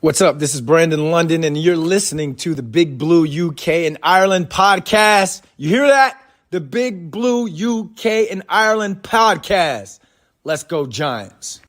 What's up? This is Brandon London, and you're listening to the Big Blue UK and Ireland podcast. You hear that? The Big Blue UK and Ireland podcast. Let's go, Giants.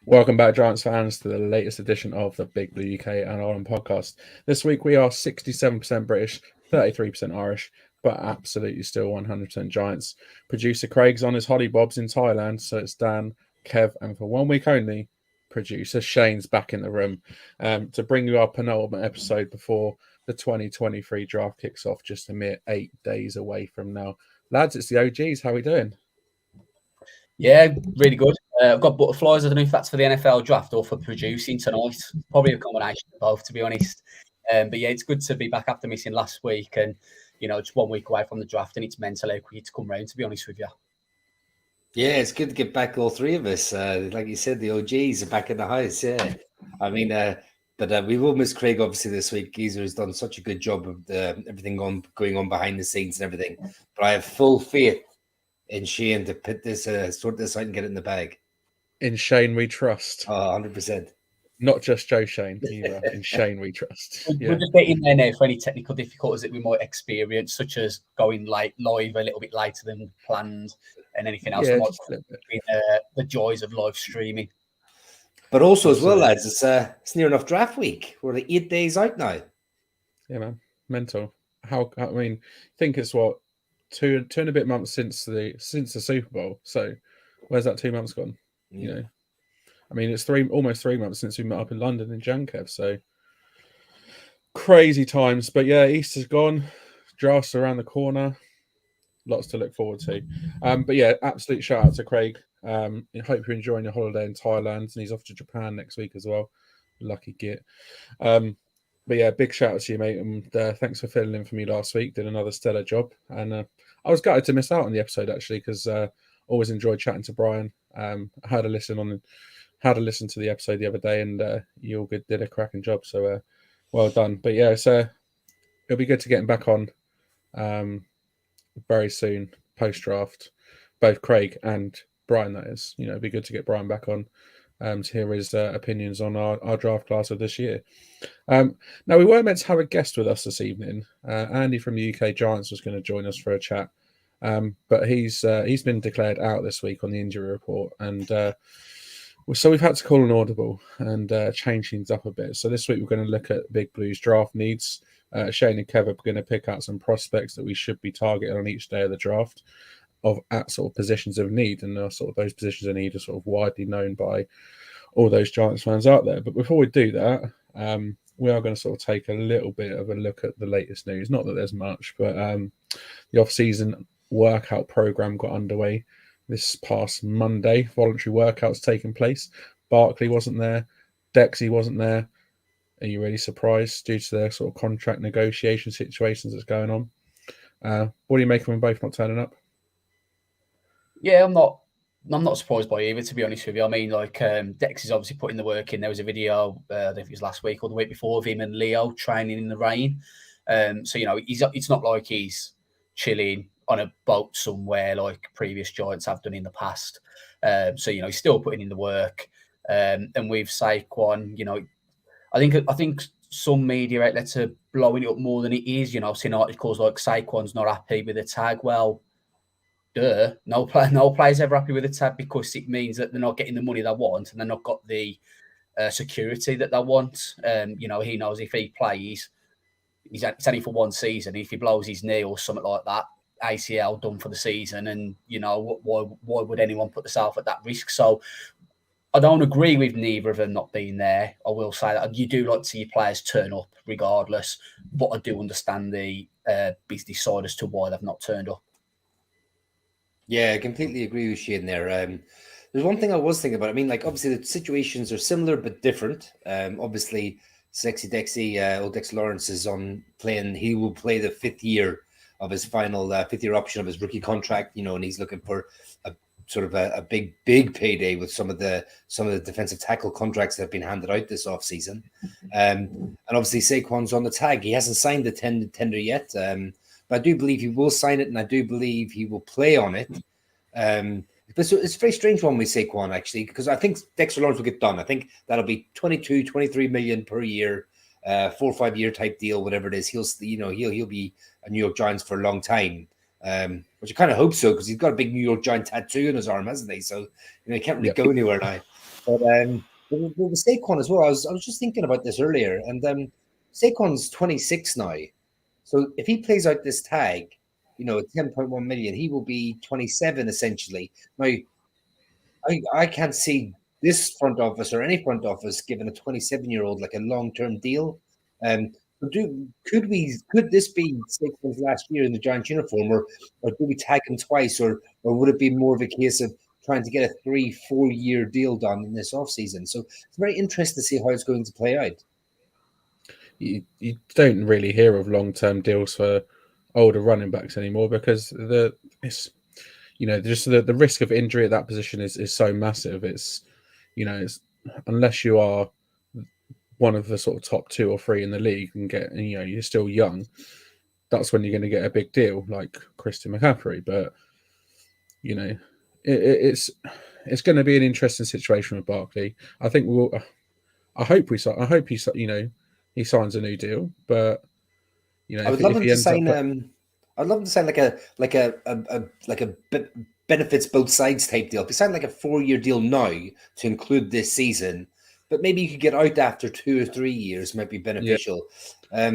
Welcome back, Giants fans, to the latest edition of the Big Blue UK and Ireland podcast. This week we are 67% British, 33% Irish, but absolutely still 100% Giants. Producer Craig's on his holly bobs in Thailand, so it's Dan, Kev, and for 1 week only, producer Shane's back in the room to bring you our penultimate episode before the 2023 draft kicks off, just a mere 8 days away from now. Lads, it's the OGs. How are we doing? Yeah, really good. I've got butterflies. I don't know if that's for the NFL draft or for producing tonight. Probably a combination of both, to be honest. But yeah, it's good to be back after missing last week and, just 1 week away from the draft, and it's mentally quick to come round, to be honest with you. Yeah, it's good to get back, all three of us. Like you said, the OGs are back in the house, yeah. I mean, but we will miss Craig, obviously, this week. Geezer has done such a good job of everything going on behind the scenes and everything. But I have full faith in Shane to put this, sort this out and get it in the bag. In Shane we trust. 100%. Not just Joe Shane either. In Shane we trust. We'll just get in there now for any technical difficulties that we might experience, such as going live a little bit later than planned and anything else. Yeah, the joys of live streaming. But also as well, lads, it's near enough draft week. We're like 8 days out now. Yeah, man. Mental. I think it's what? Two and a bit months since the Super Bowl. So where's that 2 months gone? Yeah. It's almost 3 months since we met up in London in Jankev. So crazy times. But yeah, Easter's gone. Draft's around the corner. Lots to look forward to. But yeah, absolute shout out to Craig. I hope you're enjoying your holiday in Thailand, and he's off to Japan next week as well. Lucky git. But yeah, big shout out to you, mate, and thanks for filling in for me last week. Did another stellar job, and I was gutted to miss out on the episode actually because always enjoyed chatting to Brian. I had a listen to the episode the other day, and you all did a cracking job. So well done. But yeah, so it'll be good to get him back on very soon post draft. Both Craig and Brian, that is. It'd be good to get Brian back on. To hear his opinions on our draft class of this year. Now, we were meant to have a guest with us this evening. Andy from the UK Giants was going to join us for a chat, but he's been declared out this week on the injury report, and so we've had to call an audible and change things up a bit. So this week we're going to look at Big Blue's draft needs. Shane and Kev are going to pick out some prospects that we should be targeting on each day of the draft at sort of positions of need, and sort of those positions of need are sort of widely known by all those Giants fans out there. But before we do that, we are going to sort of take a little bit of a look at the latest news. Not that there's much, but the off-season workout program got underway this past Monday. Voluntary workouts taking place. Barkley wasn't there. Dexy wasn't there. Are you really surprised due to the sort of contract negotiation situations that's going on? What do you make of them both not turning up? Yeah, I'm not surprised by either, to be honest with you. I mean, Dex is obviously putting the work in. There was a video, I don't think it was last week or the week before, of him and Leo training in the rain. So it's not like he's chilling on a boat somewhere like previous Giants have done in the past. So he's still putting in the work. And with Saquon, I think some media outlets are blowing it up more than it is. Seeing articles like Saquon's not happy with the tag. Well, no player's ever happy with the tag because it means that they're not getting the money they want and they're not got the security that they want. He knows if he plays, it's only for one season. If he blows his knee or something like that, ACL done for the season. And why would anyone put themselves at that risk? So I don't agree with neither of them not being there. I will say that you do like to see your players turn up regardless, but I do understand the business side as to why they've not turned up. Yeah, I completely agree with Shane there. There's one thing I was thinking about. I mean, obviously the situations are similar but different. Obviously, Sexy Dexy, old Dex Lawrence is on playing. He will play the 5th year of his final 5th year option of his rookie contract. And he's looking for a sort of a big payday with some of the defensive tackle contracts that have been handed out this offseason. And obviously Saquon's on the tag. He hasn't signed the tender yet, but I do believe he will sign it, and I do believe he will play on it. But it's a very strange one with Saquon, actually, because I think Dexter Lawrence will get done. I think that'll be 22, 23 million per year, 4 or 5 year type deal, whatever it is. He'll be a New York Giants for a long time, which I kind of hope so, because he's got a big New York Giant tattoo on his arm, hasn't he? So he can't really go anywhere now. But with Saquon as well, I was just thinking about this earlier, and Saquon's 26 now. So if he plays out this tag, at 10.1 million, he will be 27 essentially. Now, I can't see this front office or any front office giving a 27-year-old like a long-term deal. Could this be Saquon's last year in the Giants uniform, or do we tag him twice, or would it be more of a case of trying to get a 3-4 year deal done in this offseason? So it's very interesting to see how it's going to play out. You don't really hear of long-term deals for older running backs anymore, because the risk of injury at that position is so massive. It's unless you are one of the sort of top 2 or 3 in the league and you're still young, that's when you're going to get a big deal like Christian McCaffrey. But it's going to be an interesting situation with Barkley. I think I hope he signs a new deal, but I would love him to sign. I'd love him to sign like a benefits both sides type deal. If he signed like a 4-year deal now to include this season, but maybe you could get out after 2 or 3 years, might be beneficial. Yeah.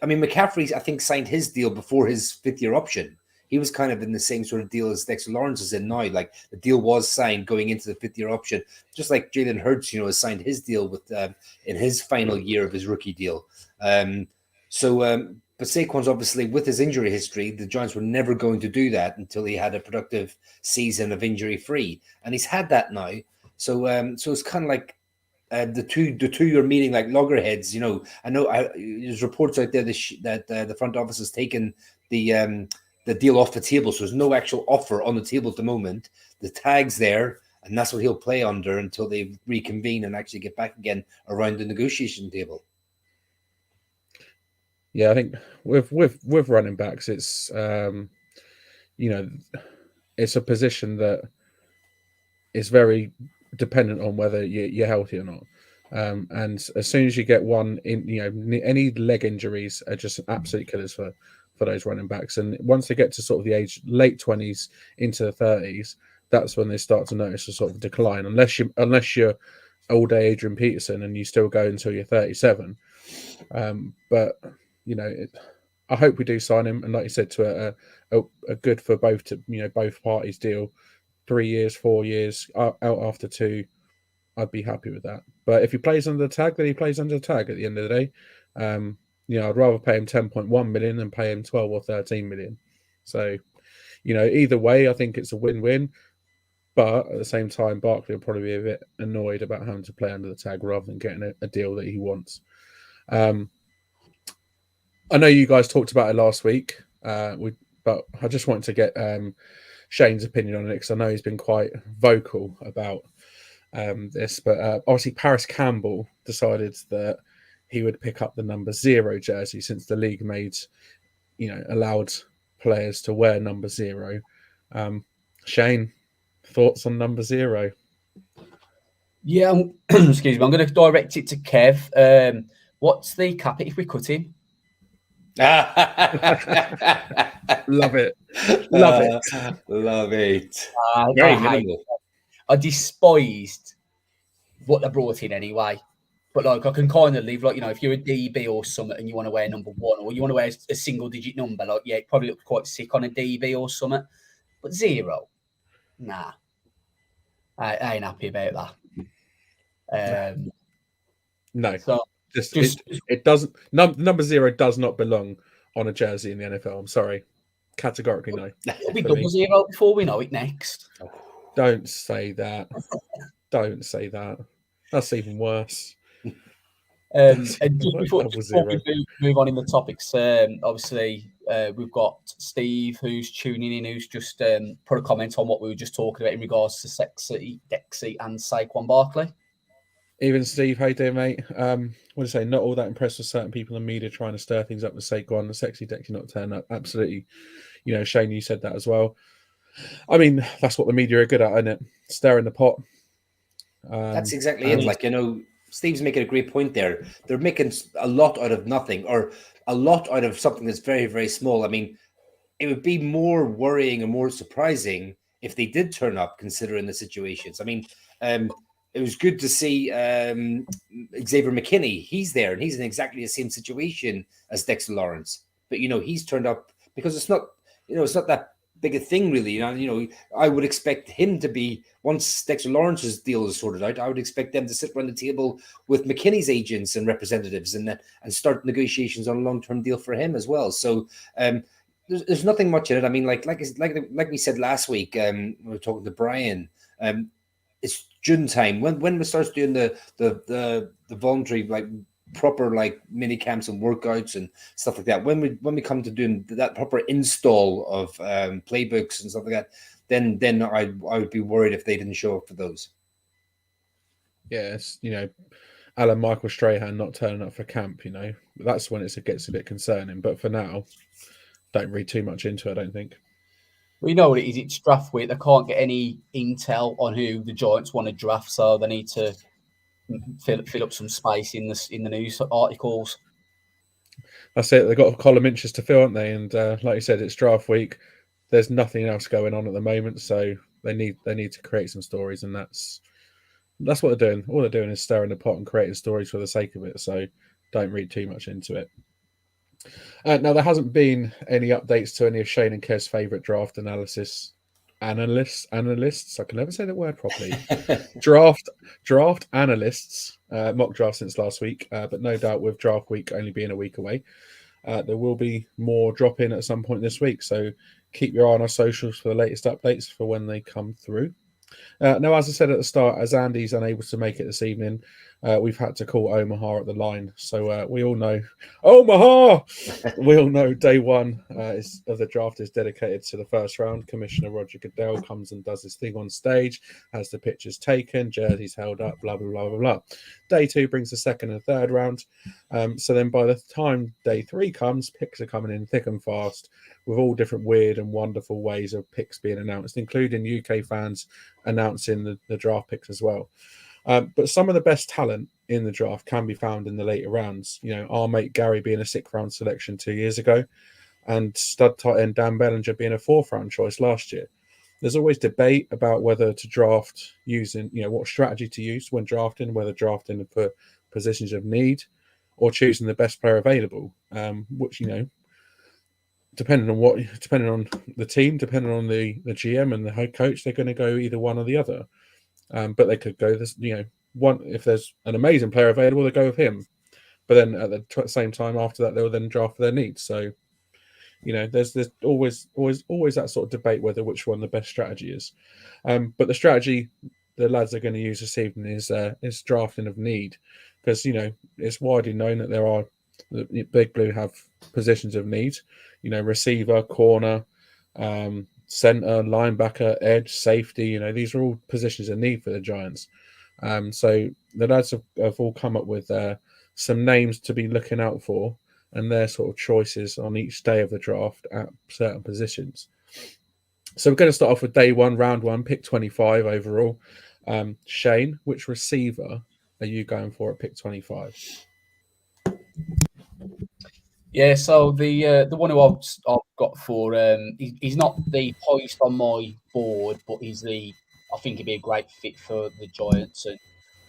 McCaffrey, I think, signed his deal before his 5th year option. He was kind of in the same sort of deal as Dexter Lawrence is in now. Like the deal was signed going into the 5th year option, just like Jalen Hurts, has signed his deal with in his final year of his rookie deal. But Saquon's obviously, with his injury history, the Giants were never going to do that until he had a productive season of injury-free, and he's had that now. So it's kind of like the two are meeting like loggerheads. I know there's reports out there that the front office has taken the deal off the table, so there's no actual offer on the table at the moment. The tag's there, and that's what he'll play under until they reconvene and actually get back again around the negotiation table. Yeah, I think with running backs, it's it's a position that is very dependent on whether you're healthy or not. And as soon as you get one in, any leg injuries are just absolute killers for those running backs. And once they get to sort of the age late 20s into the 30s, that's when they start to notice a sort of decline. Unless you're old day Adrian Peterson and you still go until you're 37. But I hope we do sign him, and like you said, to a good for both both parties deal, 3 years, 4 years, out after 2. I'd be happy with that. But if he plays under the tag, then he plays under the tag at the end of the day. I'd rather pay him 10.1 million than pay him 12 or 13 million. So, either way, I think it's a win-win. But at the same time, Barkley will probably be a bit annoyed about having to play under the tag rather than getting a deal that he wants. I know you guys talked about it last week, but I just wanted to get Shane's opinion on it, because I know he's been quite vocal about this. But obviously, Paris Campbell decided that he would pick up the number 0 jersey, since the league allowed players to wear number 0. Shane, thoughts on number 0? Yeah, excuse me. I'm going to direct it to Kev. What's the cap if we cut him? Love it. Love it. Very minimal. I despised what they brought in anyway. But I can kind of leave, if you're a DB or something and you want to wear number 1, or you want to wear a single digit number, it probably looks quite sick on a DB or something. But 0, nah. I ain't happy about that. No. So it doesn't. Number 0 does not belong on a jersey in the NFL. I'm sorry, categorically no. It'll be double 0 before we know it next. Don't say that. Don't say that. That's even worse. And just before Double we zero. move on in the topics, obviously we've got Steve who's tuning in, who's just put a comment on what we were just talking about in regards to Sexy, Dexy, and Saquon Barkley. Even Steve, how you doing, mate? What do you say? Not all that impressed with certain people in the media trying to stir things up with Saquon. The Sexy Dexy not turn up. Absolutely. Shane, you said that as well. I mean, that's what the media are good at, isn't it? Stirring the pot. That's exactly it. Like, Steve's making a great point there. They're making a lot out of nothing, or a lot out of something that's very, very small. I mean, it would be more worrying and more surprising if they did turn up, considering the situations. I mean, it was good to see Xavier McKinney. He's there, and he's in exactly the same situation as Dexter Lawrence. But he's turned up because it's not that big a thing, really. I would expect him to be, once Dexter Lawrence's deal is sorted out, I would expect them to sit around the table with McKinney's agents and representatives and start negotiations on a long-term deal for him as well. So there's nothing much in it. I mean, like we said last week, we were talking to Brian. It's June time when we start doing the voluntary proper mini camps and workouts and stuff like that. When we come to doing that proper install of playbooks and stuff like that, then I would be worried if they didn't show up for those. Yes, Alan Michael Strahan not turning up for camp. That's when it gets a bit concerning. But for now, don't read too much into it, I don't think. We know what it is. It's draft week. They can't get any intel on who the Giants want to draft, so they need to fill up some space in the news articles. That's it. They've got a column inches to fill, aren't they? And like you said, it's draft week. There's nothing else going on at the moment, so they need to create some stories, and that's what they're doing. All they're doing is stirring the pot and creating stories for the sake of it. So don't read too much into it. Now, there hasn't been any updates to any of Shane and Kev's favourite draft analysts. I can never say that word properly. draft analysts, mock draft since last week, but no doubt with draft week only being a week away, there will be more drop in at some point this week. So keep your eye on our socials for the latest updates for when they come through. Now, as I said at the start, as Andy's unable to make it this evening, we've had to call Omaha at the line. So we all know Omaha. We all know day one of the draft is dedicated to the first round. Commissioner Roger Goodell comes and does his thing on stage, has the pictures taken, jerseys held up, blah blah blah blah blah. Day two brings the second and third round. So then by the time day three comes, picks are coming in thick and fast, with all different weird and wonderful ways of picks being announced, including UK fans announcing the draft picks as well. But some of the best talent in the draft can be found in the later rounds. Our mate Gary being a 6th round selection 2 years ago, and stud tight end Dan Bellinger being a 4th round choice last year. There's always debate about whether to draft using, what strategy to use when drafting, whether drafting for positions of need or choosing the best player available, which, depending on the team, depending on the GM and the head coach, they're going to go either one or the other. But they could go this, one, if there's an amazing player available, they go with him. But then at the same time after that, they'll then draft for their needs. So, there's always that sort of debate whether which one the best strategy is. But the strategy the lads are going to use this evening is drafting of need, because it's widely known that the Big Blue have positions of need. Receiver, corner, center, linebacker, edge, safety. These are all positions of need for the Giants. So the lads have all come up with some names to be looking out for, and their sort of choices on each day of the draft at certain positions. So we're going to start off with day one, round one, pick 25 overall. Shane, which receiver are you going for at pick 25? Yeah, so the one who I've got for he's not the highest on my board, but I think he'd be a great fit for the Giants and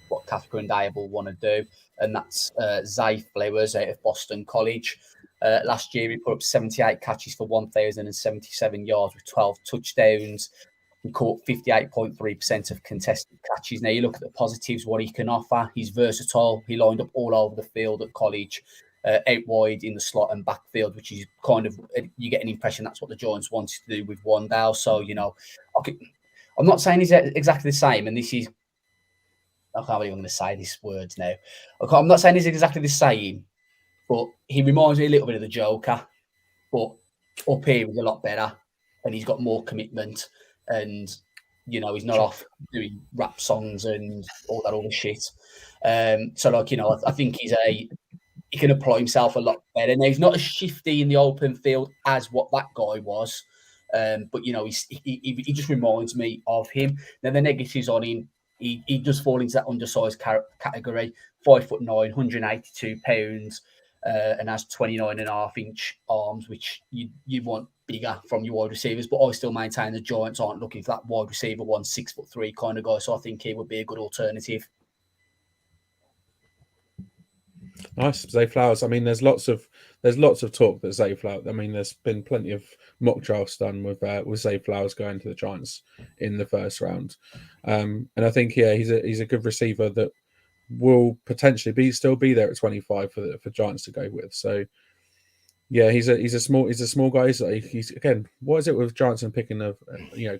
what Kafka and Dable want to do, and that's Zay Flowers out of Boston College. Last year he put up 78 catches for 1,077 yards with 12 touchdowns. He caught 58.3% of contested catches. Now you look at the positives, what he can offer. He's versatile. He lined up all over the field at college. Out wide in the slot and backfield, which is you get an impression that's what the Giants wanted to do with Wandale. So, I'm not saying he's exactly the same, and this is I can't believe I'm going to say these words now. I'm not saying he's exactly the same, but he reminds me a little bit of the Joker. But up here, he's a lot better, and he's got more commitment, and he's not off doing rap songs and all that other shit. So like I think he can apply himself a lot better. Now he's not as shifty in the open field as what that guy was, but he just reminds me of him. Now the negatives on him, he does fall into that undersized category. 5'9", 182 pounds. And has 29.5-inch arms, which you want bigger from your wide receivers. But I still maintain the Giants aren't looking for that wide receiver 6'3" kind of guy. So I think he would be a good alternative. Nice, Zay Flowers. I mean, there's lots of talk that Zay Flowers. I mean, there's been plenty of mock drafts done with Zay Flowers going to the Giants in the first round, and I think he's a good receiver that will potentially still be there at 25 for Giants to go with. So yeah, he's a small guy. He's again, what is it with Giants and picking of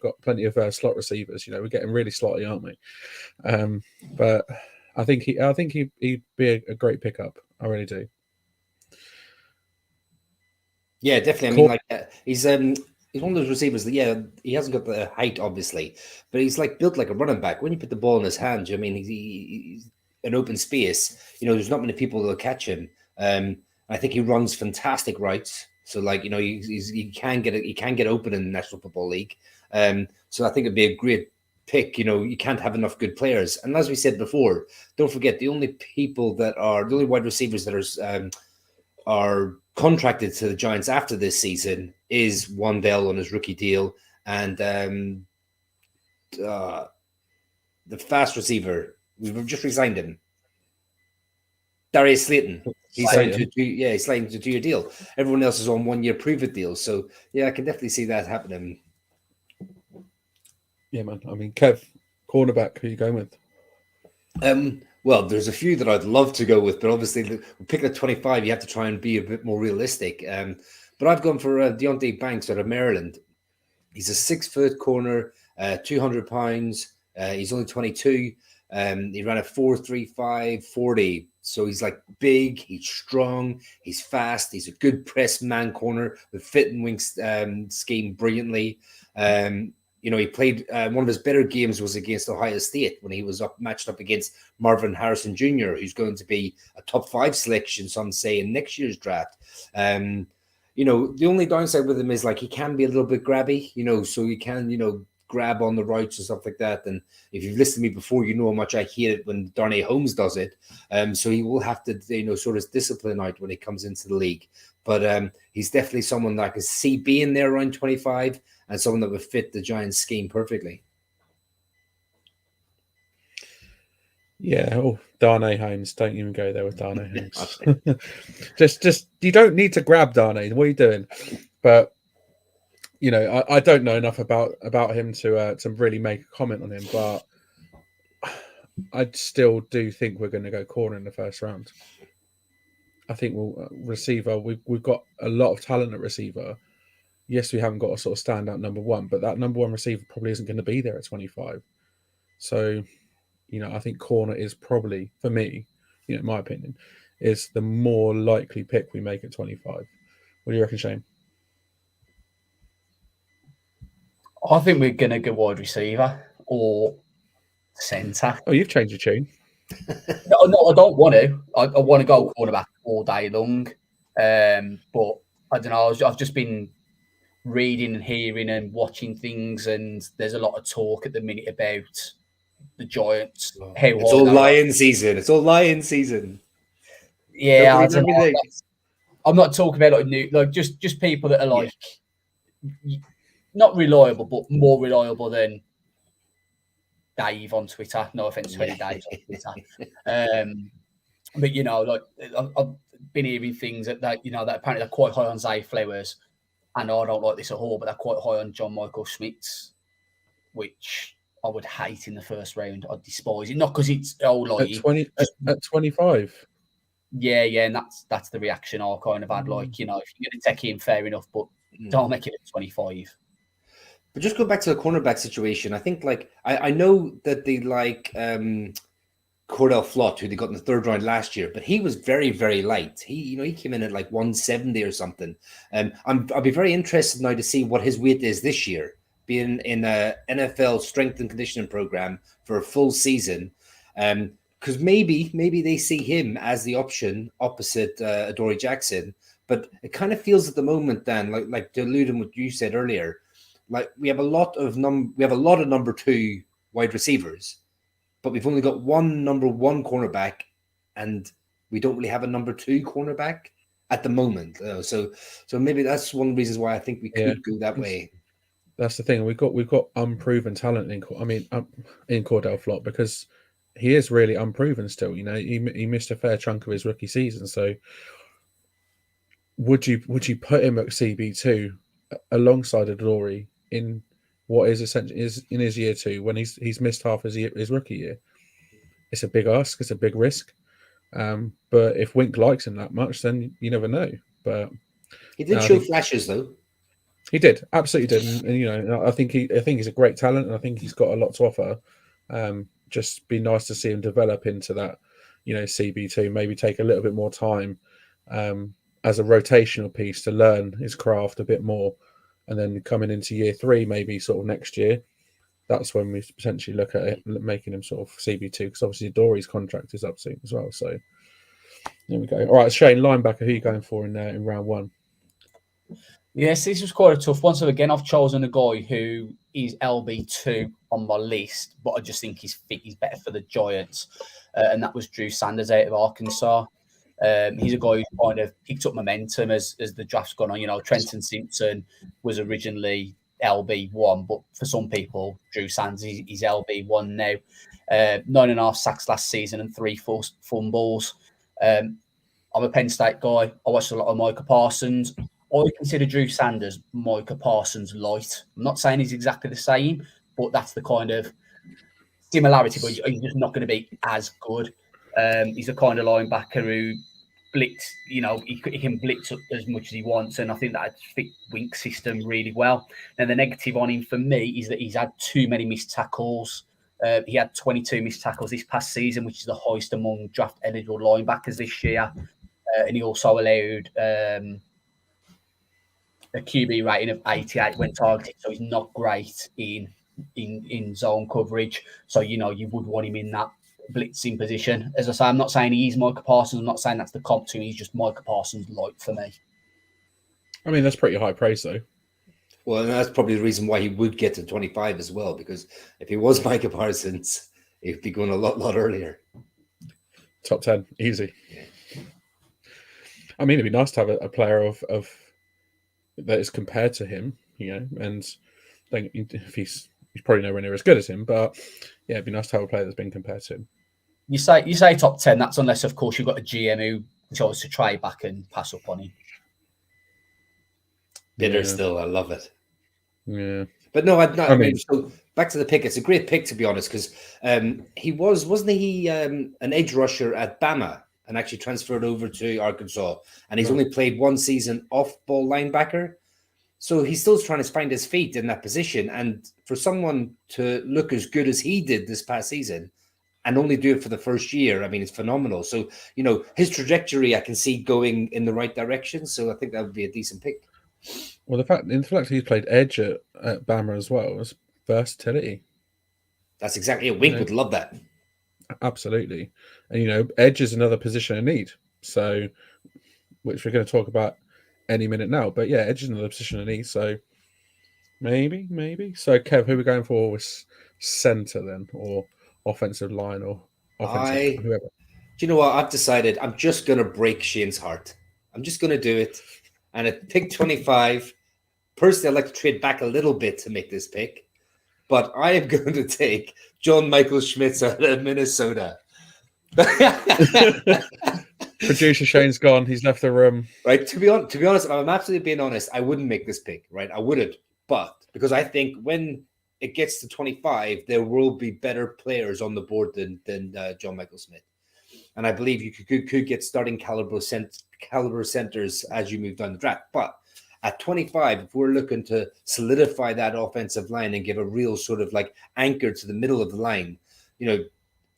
got plenty of slot receivers. We're getting really slotty, aren't we? But I think he'd be a great pickup. I really do. Yeah, definitely. I mean, he's one of those receivers that he hasn't got the height, obviously, but he's like built like a running back. When you put the ball in his hands, I mean, he's an open space. There's not many people that'll catch him. I think he runs fantastic routes. So like he can get open in the National Football League. So I think it'd be a great pick. You can't have enough good players. And as we said before, don't forget the only wide receivers that are contracted to the Giants after this season is Wandell on his rookie deal and the fast receiver. We've just re-signed him. Darius Slayton. He's signed to a 2-year deal. Everyone else is on 1-year prove-it deals. So yeah, I can definitely see that happening. Yeah, man. I mean, Kev, cornerback, who are you going with? Well, there's a few that I'd love to go with, but obviously, picking at 25, you have to try and be a bit more realistic. But I've gone for Deontay Banks out of Maryland. He's a 6-foot corner, 200 pounds. He's only 22. He ran a 4.35 40. So he's like big, he's strong, he's fast, he's a good press man corner with fit and wing scheme brilliantly. He played one of his better games was against Ohio State when he was matched up against Marvin Harrison Jr., who's going to be a top 5 selection, some say, in next year's draft. The only downside with him is like he can be a little bit grabby, so you can, grab on the routes and stuff like that. And if you've listened to me before, you know how much I hate it when Darnay Holmes does it. So he will have to, sort of discipline out when he comes into the league. But he's definitely someone that I can see being there around 25 and someone that would fit the Giants scheme perfectly. Yeah. Oh, Darnay Holmes. Don't even go there with Darnay Holmes. just you don't need to grab Darnay. What are you doing? But I don't know enough about him to really make a comment on him, but I still do think we're going to go corner in the first round. I think we'll receiver. We've got a lot of talent at receiver. Yes, we haven't got a sort of standout number one, but that number one receiver probably isn't going to be there at 25. So, I think corner is probably, for me, in my opinion, is the more likely pick we make at 25. What do you reckon, Shane? I think we're going to go wide receiver or centre. Oh, you've changed your tune. No, I don't want to. I want to go quarterback all day long. But I don't know. I've just been reading and hearing and watching things, and there's a lot of talk at the minute about the Giants. It's all lion season. It's all lion season. Yeah, I don't know. I'm not talking about just people that are not reliable, but more reliable than Dave on Twitter. No offense to any Dave on Twitter. But I've been hearing things that that apparently they're quite high on Zay Flowers, and I don't like this at all, but they're quite high on John Michael Schmitz, which I would hate in the first round. I'd despise it, not because it's at 25. Yeah, and that's the reaction I kind of had. Like, if you're going to take him, fair enough, but don't make it at 25. But just go back to the cornerback situation. I think, I know that they like Cordell Flott, who they got in the third round last year, but he was very, very light. He came in at like 170 or something. I'll be very interested now to see what his weight is this year, being in a NFL strength and conditioning program for a full season. Because maybe they see him as the option opposite Adoree Jackson, but it kind of feels at the moment, Dan, like to allude on what you said earlier, like we have a lot of number two wide receivers, but we've only got one number one cornerback, and we don't really have a number two cornerback at the moment. So maybe that's one of the reasons why I think we could go that way. That's the thing. We've got unproven talent in Cordell Flott, because he is really unproven still. You know, he missed a fair chunk of his rookie season. So would you put him at CB2 alongside Adoree in what is essentially is in his year two, when he's missed half his rookie year? It's a big ask. It's a big risk. But if Wink likes him that much, then you never know. But he did show flashes, though. He did, absolutely did, and you know, I think he's a great talent, and I think he's got a lot to offer. Just be nice to see him develop into that, you know, CB2. Maybe take a little bit more time as a rotational piece to learn his craft a bit more, and then coming into year three, maybe sort of next year, that's when we potentially look at it, making him sort of CB2, because obviously Dory's contract is up soon as well. So there we go. All right, Shane, linebacker, who are you going for in round one? Yes, this was quite a tough one. So again, I've chosen a guy who is LB2 on my list, but I just think he's better for the Giants, and that was Drew Sanders out of Arkansas. He's a guy who kind of picked up momentum as the draft's gone on. You know, Trenton Simpson was originally LB1, but for some people, Drew Sanders is LB1 now. 9.5 sacks last season and 3 forced fumbles. I'm a Penn State guy. I watched a lot of Micah Parsons. I consider Drew Sanders Micah Parsons light. I'm not saying he's exactly the same, but that's the kind of similarity. But he's just not going to be as good. He's a kind of linebacker who blitz. You know, he can blitz up as much as he wants, and I think that fit Wink's system really well. Now, the negative on him for me is that he's had too many missed tackles. He had 22 missed tackles this past season, which is the highest among draft eligible linebackers this year, and he also allowed a QB rating of 88 when targeted, so he's not great in zone coverage. So, you know, you would want him in that blitzing position. As I say, I'm not saying he's Micah Parsons. I'm not saying that's the comp to him. He's just Micah Parsons light for me. I mean, that's pretty high praise, though. Well, and that's probably the reason why he would get to 25 as well, because if he was Micah Parsons, he'd be going a lot earlier. Top 10, easy. Yeah. I mean, it'd be nice to have a player of that is compared to him, you know, and then if he's probably nowhere near as good as him, but yeah, it'd be nice to have a player that's been compared to him. You say top 10. That's unless, of course, you've got a GM who chose to trade back and pass up on him. Bitter still, I love it. Yeah, but no, I mean, so back to the pick. It's a great pick, to be honest, because he wasn't he an edge rusher at Bama and actually transferred over to Arkansas, and he's only played one season off-ball linebacker. So he's still trying to find his feet in that position. And for someone to look as good as he did this past season and only do it for the first year, I mean, it's phenomenal. So, you know, his trajectory I can see going in the right direction. So I think that would be a decent pick. Well, the fact he's played edge at Bama as well is versatility. That's exactly it. Wink would love that. Absolutely. And, you know, edge is another position in need. So, which we're going to talk about any minute now. But yeah, edge is another position in need. So maybe. So, Kev, who are we going for with centre then, or offensive line, or offensive whoever? Do you know what? I've decided I'm just going to break Shane's heart. I'm just going to do it. And at pick 25, personally, I'd like to trade back a little bit to make this pick. But I am going to take John Michael Schmitz out of Minnesota. Producer Shane's gone. He's left the room. Right. To be honest, I'm absolutely being honest. I wouldn't make this pick. Right. I wouldn't. But because I think when it gets to 25, there will be better players on the board than John Michael Smith. And I believe you could get starting caliber centers as you move down the draft. But at 25, if we're looking to solidify that offensive line and give a real sort of like anchor to the middle of the line, you know,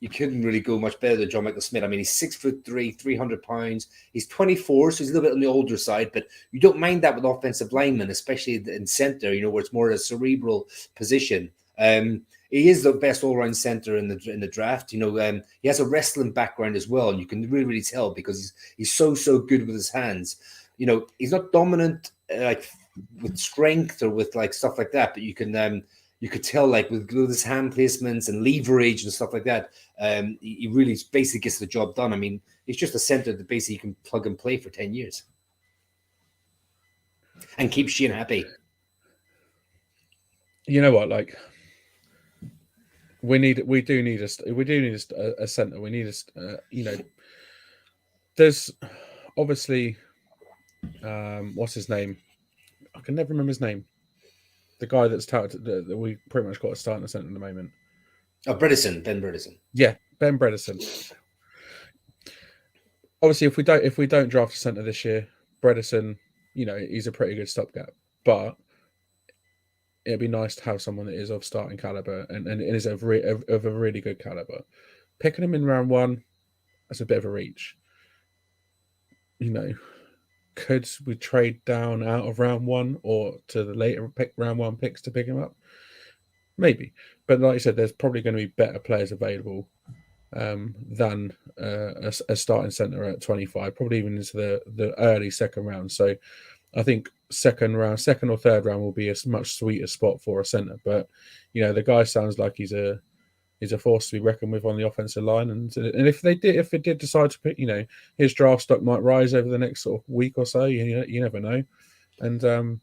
you couldn't really go much better than John Michael Smith. I mean, he's 6'3", 300 pounds. He's 24, so he's a little bit on the older side, but you don't mind that with offensive linemen, especially in center, where it's more a cerebral position. He is the best all-round center in the draft. He has a wrestling background as well, and you can really, really tell because he's so good with his hands. He's not dominant like with strength or with like stuff like that, but you could tell like with his hand placements and leverage and stuff like that, he really basically gets the job done. I mean, he's just a center that basically you can plug and play for 10 years and keep Shane happy. You know what? Like, we do need a center. We need there's obviously, what's his name? I can never remember his name. The guy that's touted that we pretty much got a start in the centre at the moment. Oh, Ben Bredesen. Yeah, Ben Bredesen. Obviously, if we don't draft a centre this year, Bredesen, he's a pretty good stopgap. But it'd be nice to have someone that is of starting caliber and is of a really good caliber. Picking him in round 1, that's a bit of a reach. Could we trade down out of round 1 or to the later round 1 picks to pick him up? Maybe. But like I said, there's probably going to be better players available than a starting centre at 25, probably even into the early second round. So I think second or third round will be a much sweeter spot for a centre. But, the guy sounds like he's a force to be reckoned with on the offensive line, and if it did decide to pick, his draft stock might rise over the next sort of week or so. You never know, and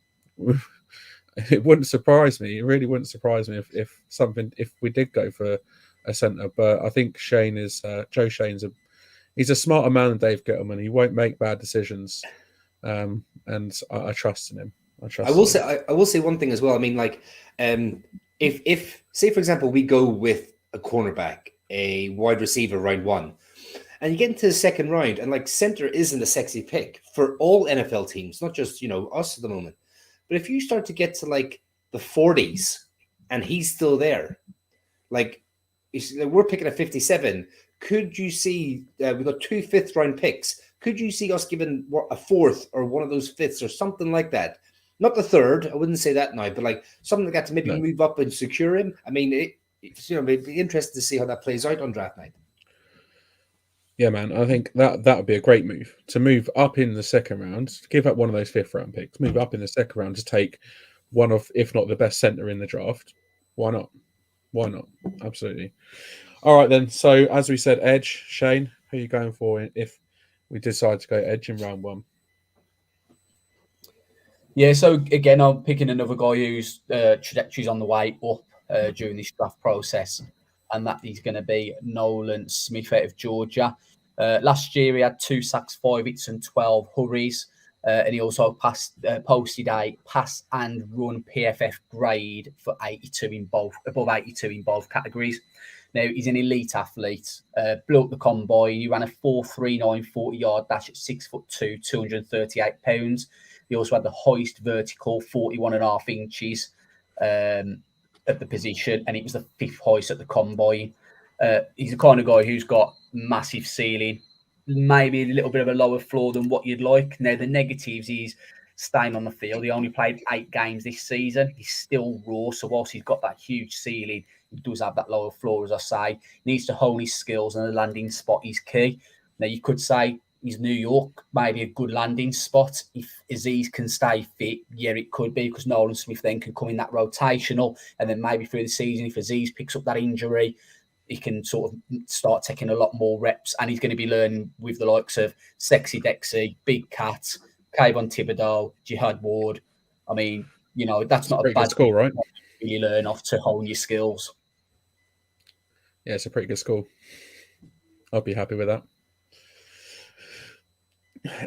it wouldn't surprise me. It really wouldn't surprise me if we did go for a centre. But I think Joe Shane's he's a smarter man than Dave Gettleman. He won't make bad decisions, and I trust in him. I will say one thing as well. I mean, like, if say for example we go with a cornerback, a wide receiver round 1, and you get into the second round, and like center isn't a sexy pick for all NFL teams, not just us at the moment. But if you start to get to like the 40s and he's still there, like we're picking at 57, could you see we've got 2 5th-round picks? Could you see us giving a 4th or one of those 5ths or something like that? Not the 3rd, I wouldn't say that now, but like something like that to maybe move up and secure him. I mean, it'd be interesting to see how that plays out on draft night. Yeah, man, I think that would be a great move to move up in the second round, to give up one of those 5th-round picks, move up in the second round to take one of, if not the best centre in the draft. Why not? Why not? Absolutely. All right, then. So, as we said, edge, Shane, who are you going for if we decide to go edge in round 1? Yeah, so again, I'm picking another guy whose trajectory's on the way up during this draft process, and that is going to be Nolan Smith out of Georgia. Last year, he had 2 sacks, 5 hits, and 12 hurries, and he also posted a pass and run PFF grade for 82 in both, above 82 in both categories. Now, he's an elite athlete, blew up the combine. He ran a 4.39 40-yard dash at 6'2", 238 pounds. He also had the highest vertical, 41.5 inches at the position, and it was the 5th highest at the combine. He's the kind of guy who's got massive ceiling, maybe a little bit of a lower floor than what you'd like. Now, the negatives is staying on the field. He only played 8 games this season. He's still raw, so whilst he's got that huge ceiling, he does have that lower floor, as I say. He needs to hone his skills, and the landing spot is key. Now, you could say he's New York, maybe a good landing spot. If Aziz can stay fit, yeah, it could be, because Nolan Smith then can come in that rotational, and then maybe through the season, if Aziz picks up that injury, he can sort of start taking a lot more reps, and he's going to be learning with the likes of Sexy Dexy, Big Cat, Kayvon Thibodeau, Jihad Ward. I mean, that's not a bad school, right? To really learn off to hone your skills. Yeah, it's a pretty good school. I'll be happy with that.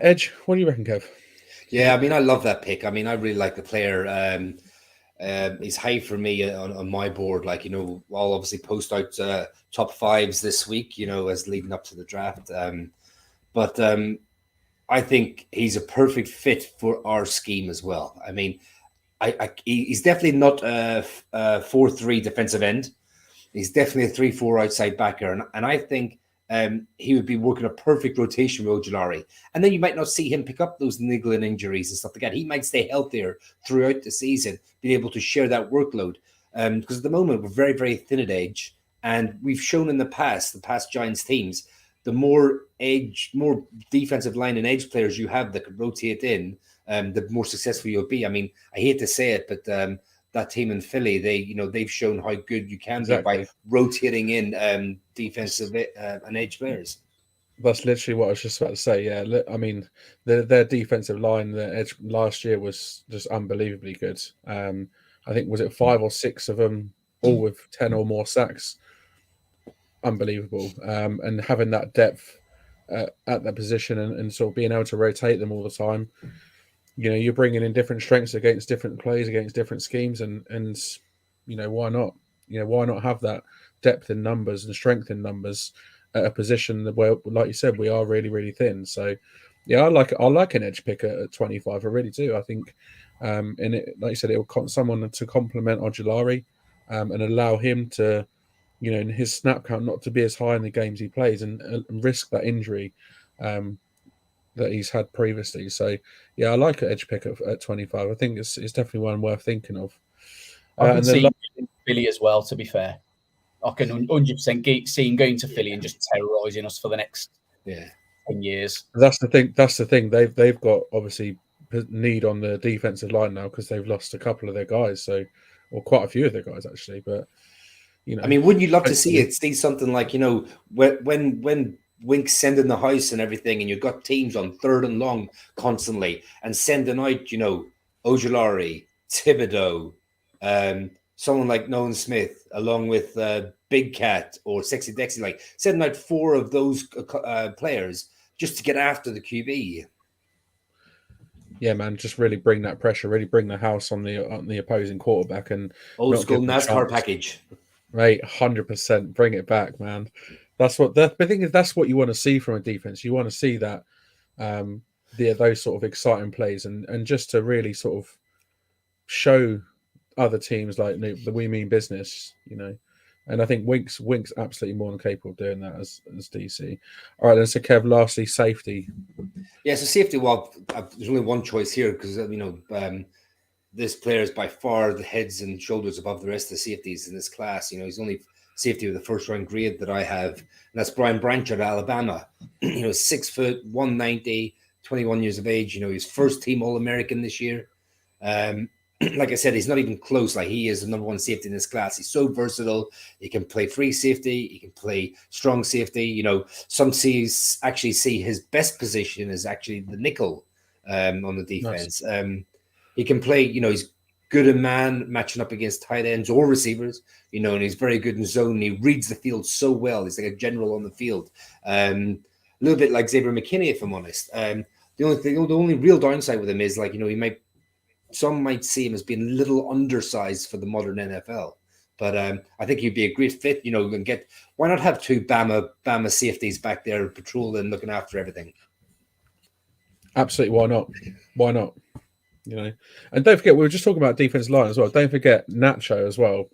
Edge, what do you reckon, Kev? Yeah, I mean, I love that pick. I mean, I really like the player. He's high for me on my board. Like, I'll obviously post out top 5s this week, as leading up to the draft. But I think he's a perfect fit for our scheme as well. I mean, he's definitely not a 4-3 defensive end. He's definitely a 3-4 outside backer, and I think he would be working a perfect rotation with Ojulari. And then you might not see him pick up those niggling injuries and stuff like that. He might stay healthier throughout the season, being able to share that workload. Because at the moment, we're very, very thin at edge. And we've shown in the past Giants teams, the more defensive line and edge players you have that could rotate in, the more successful you'll be. I mean, I hate to say it, but that team in Philly, they've shown how good you can be by rotating in defensive and edge players. That's literally what I was just about to say. Yeah, I mean, their defensive line, their edge last year was just unbelievably good. I think was it 5 or 6 of them, all with 10 or more sacks. Unbelievable. And having that depth at that position and sort of being able to rotate them all the time. You're bringing in different strengths against different plays, against different schemes, and why not? Why not have that depth in numbers and strength in numbers at a position where, like you said, we are really, really thin. So, yeah, I like an edge pick at 25. I really do. I think, and it, like you said, it will someone to complement Ojulari, and allow him to, in his snap count not to be as high in the games he plays and risk that injury. That he's had previously. So yeah, I like an edge pick at 25. I think it's definitely one worth thinking of. I can see Philly as well, to be fair. I can 100% see him going to Philly and just terrorising us for the next 10 years. That's the thing. They've got obviously need on the defensive line now because they've lost a couple of their guys, or quite a few of their guys actually. But I mean, wouldn't you love to see something like when Wink's sending the house and everything, and you've got teams on 3rd and long constantly and sending out, Ojulari, Thibodeau, someone like Nolan Smith, along with Big Cat or Sexy Dexy, like sending out 4 of those players just to get after the QB. Yeah, man, just really bring that pressure, really bring the house on the opposing quarterback, and old school NASCAR package. Right, 100%. Bring it back, man. That's what the thing is. That's what you want to see from a defense. You want to see that, those sort of exciting plays, and just to really sort of show other teams like that we mean business, And I think Wink's absolutely more than capable of doing that as DC. All right, then. So Kev, lastly, safety. Yeah, so safety. Well, there's only one choice here because this player is by far the heads and shoulders above the rest of the safeties in this class. He's only safety with the 1st round grade that I have, and that's Brian Branch at Alabama. 6 foot, 190, 21 years of age. He's 1st team All-American this year. Like I said, he's not even close. Like, he is the number 1 safety in this class. He's so versatile. He can play free safety. He can play strong safety. Some actually see his best position is actually the nickel on the defense. Nice. He can play, he's good in man, matching up against tight ends or receivers, and he's very good in zone. He reads the field so well. He's like a general on the field. A little bit like Xavier McKinney, if I'm honest. The only real downside with him is, like, some might see him as being a little undersized for the modern NFL. But I think he'd be a great fit, and why not have 2 Bama safeties back there patrolling, looking after everything? Absolutely, why not? And don't forget, we were just talking about defensive line as well. Don't forget Nacho as well.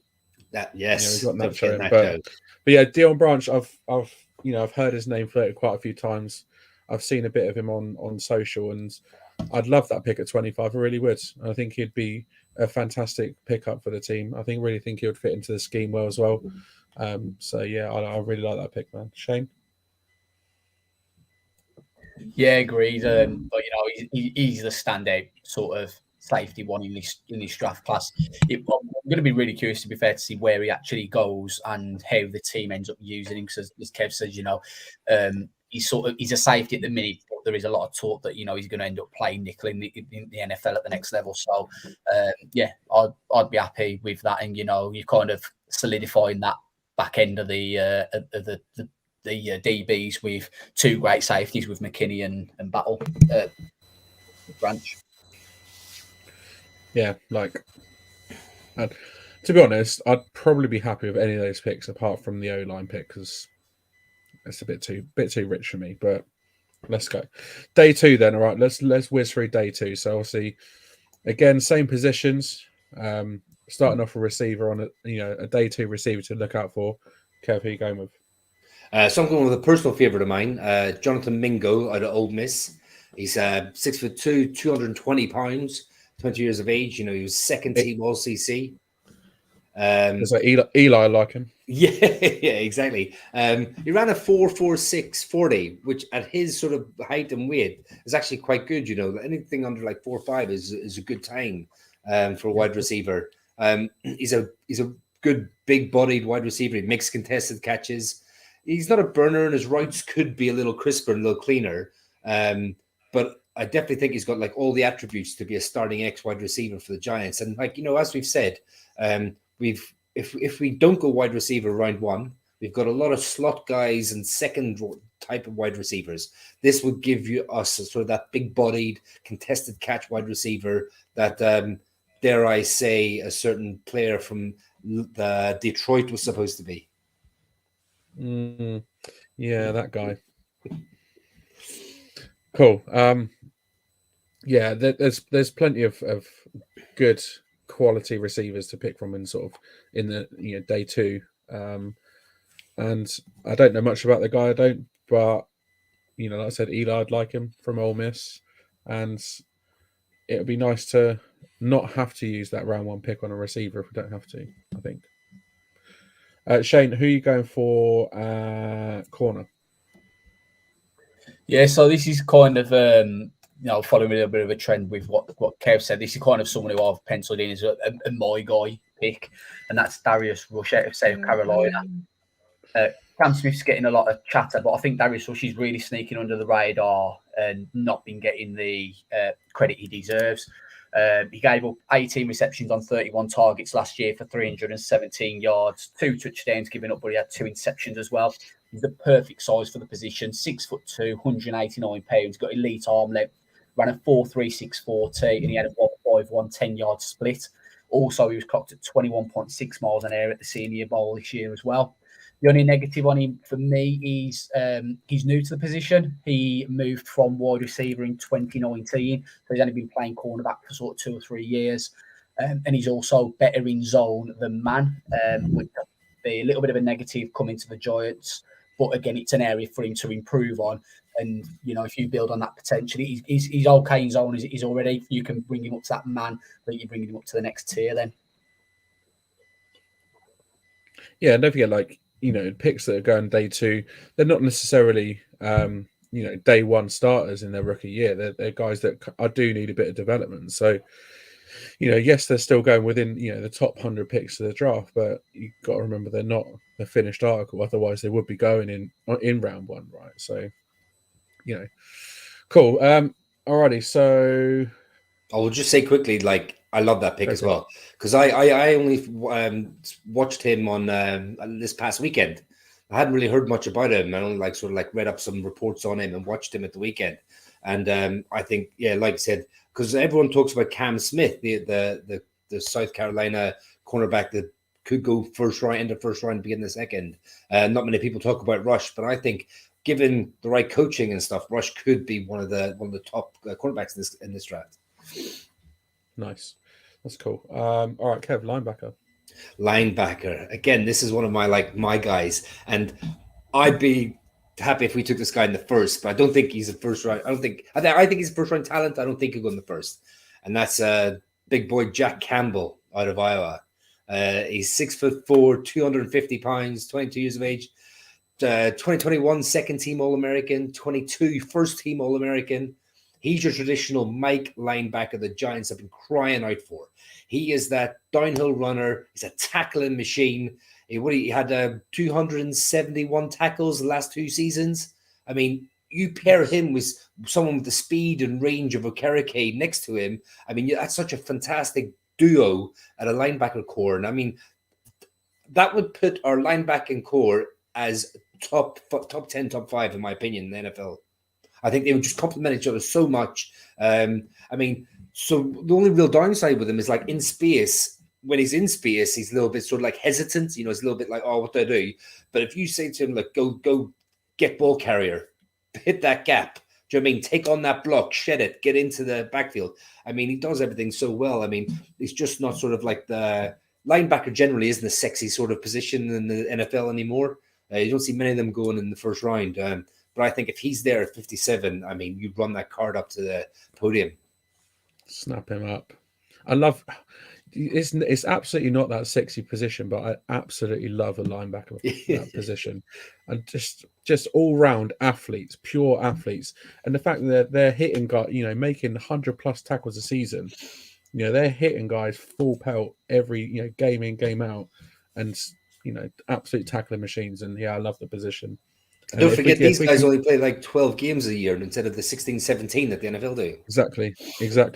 Yes, we've got Nacho in, but yeah, Dion Branch. I've heard his name floated quite a few times. I've seen a bit of him on social, and I'd love that pick at 25. I really would. I think he'd be a fantastic pickup for the team. Really think he would fit into the scheme well as well. So yeah, I really like that pick, man. Shane. Yeah, agreed. But he's the standout sort of safety one in this draft class. I'm going to be really curious, to be fair, to see where he actually goes and how the team ends up using him. Because as Kev says, he's a safety at the minute, but there is a lot of talk that he's going to end up playing nickel in the NFL at the next level. So I'd be happy with that, and you're kind of solidifying that back end of the DBs with 2 great safeties with McKinney and Battle Branch. Yeah, to be honest, I'd probably be happy with any of those picks apart from the O-line pick, because it's a bit too rich for me. But let's go day 2 then. All right, let's whiz through day 2. So obviously, again, same positions. starting off a receiver on a day 2 receiver to look out for. Kev, who you going with? So I'm going with a personal favorite of mine, Jonathan Mingo out of Ole Miss. He's 6'2", 220 pounds, 20 years of age. He was second team All CC. So Eli like him. Yeah, yeah, exactly. He ran a 4.46 40, which at his sort of height and weight is actually quite good. Anything under like 4.5 is a good time for a wide receiver. He's a good big bodied wide receiver. He makes contested catches. He's not a burner, and his routes could be a little crisper and a little cleaner. But I definitely think he's got like all the attributes to be a starting X wide receiver for the Giants. And as we've said, if we don't go wide receiver round 1, we've got a lot of slot guys and second type of wide receivers. This would give us sort of that big-bodied, contested catch wide receiver that, dare I say, a certain player from the Detroit was supposed to be. Yeah, that guy. Cool. Yeah, there's plenty of good quality receivers to pick from in the day 2. And I don't know much about the guy. But like I said, Eli, I'd like him from Ole Miss, and it would be nice to not have to use that round 1 pick on a receiver if we don't have to. I think. Shane, who are you going for corner? Yeah, so this is kind of following a little bit of a trend with what Kev said. This is kind of someone who I've penciled in as a my guy pick, and that's Darius Rush out of South Carolina. Cam Smith's getting a lot of chatter, but I think Darius Rush is really sneaking under the radar and not been getting the credit he deserves. He gave up 18 receptions on 31 targets last year for 317 yards, 2 touchdowns given up, but he had 2 interceptions as well. He's the perfect size for the position, 6'2", 189 pounds, got elite arm length, ran a 4.36 40, and he had a 1.51 10-yard split. Also, he was clocked at 21.6 miles an hour at the Senior Bowl this year as well. The only negative on him for me is he's new to the position. He moved from wide receiver in 2019, so he's only been playing cornerback for sort of 2 or 3 years. And he's also better in zone than man, which would be a little bit of a negative coming to the Giants. But again, it's an area for him to improve on. And, if you build on that potential, he's okay in zone. He's already, you can bring him up to that man, but you're bringing him up to the next tier then. Yeah, don't forget, picks that are going day 2, they're not necessarily, day 1 starters in their rookie year. They're guys that I do need a bit of development. So, yes, they're still going within, the top 100 picks of the draft, but you've got to remember they're not a finished article. Otherwise, they would be going in round 1, right? So, cool. Alrighty, so I will just say quickly, I love that pick as well, because I only watched him on this past weekend. I hadn't really heard much about him. I only read up some reports on him and watched him at the weekend. And I think, like I said, because everyone talks about Cam Smith, the South Carolina cornerback that could go first round, end of first round, begin the second. Not many people talk about Rush, but I think given the right coaching and stuff, Rush could be one of the top cornerbacks in this draft. Nice. That's cool. All right, Kev, linebacker. Again, this is one of my guys, and I'd be happy if we took this guy in the first, but I don't think he's a first round. I think he's a first round talent. I don't think he'll go in the first, and that's big boy Jack Campbell out of Iowa. He's 6'4", 250 pounds, 22 years of age. 2021 second team All-American, 22 first team All-American. He's your traditional Mike linebacker the Giants have been crying out for. He is that downhill runner. He's a tackling machine. He had 271 tackles the last 2 seasons. I mean, you pair him with someone with the speed and range of Okereke next to him. I mean, that's such a fantastic duo at a linebacker core. And I mean, that would put our linebacking core as top 10, top 5, in my opinion, in the NFL. I think they would just complement each other so much. I mean, so the only real downside with him is in space. When he's in space, he's a little bit sort of hesitant. He's a little bit oh, what do I do? But if you say to him, go get ball carrier, hit that gap, Do you know what I mean? Take on that block, shed it, get into the backfield. I mean, he does everything so well. I mean, it's just not sort of like the linebacker generally isn't a sexy sort of position in the NFL anymore. You don't see many of them going in the first round. But I think if he's there at 57, I mean, you run that card up to the podium. Snap him up. I love. It's absolutely not that sexy position, but I absolutely love a linebacker that position, and just all round athletes, pure athletes, and the fact that they're hitting guys, making 100+ tackles a season, they're hitting guys full pelt every game in, game out, and absolute tackling machines. And I love the position. And don't forget, these guys only play like 12 games a year instead of the 16, 17 that the NFL do. Exactly.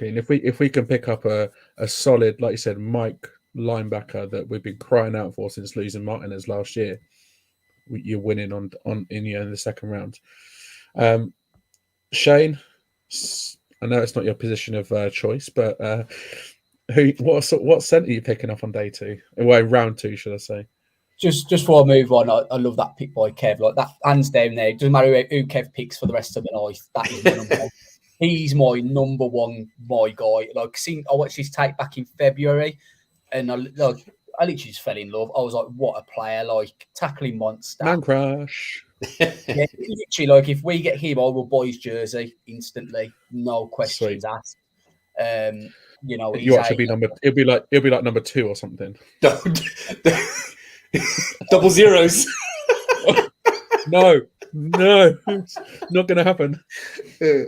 And if we can pick up a solid, like you said, Mike linebacker that we've been crying out for since losing Martinez last year, you're winning in the second round. Shane, I know it's not your position of choice, but what centre are you picking up on day 2? Well, round 2, should I say? Just before I move on, I love that pick by Kev. Like that, hands down there. It doesn't matter who Kev picks for the rest of the night. That is my number one. He's my number one, my guy. Like, I watched his tape back in February, and I literally just fell in love. I was like, what a player! Like, tackling monster. Man crush. Yeah, literally, like, if we get him, I will buy his jersey instantly, no questions asked. You actually be number. It'll be like number 2 or something. Double zeros. No, it's not going to happen. I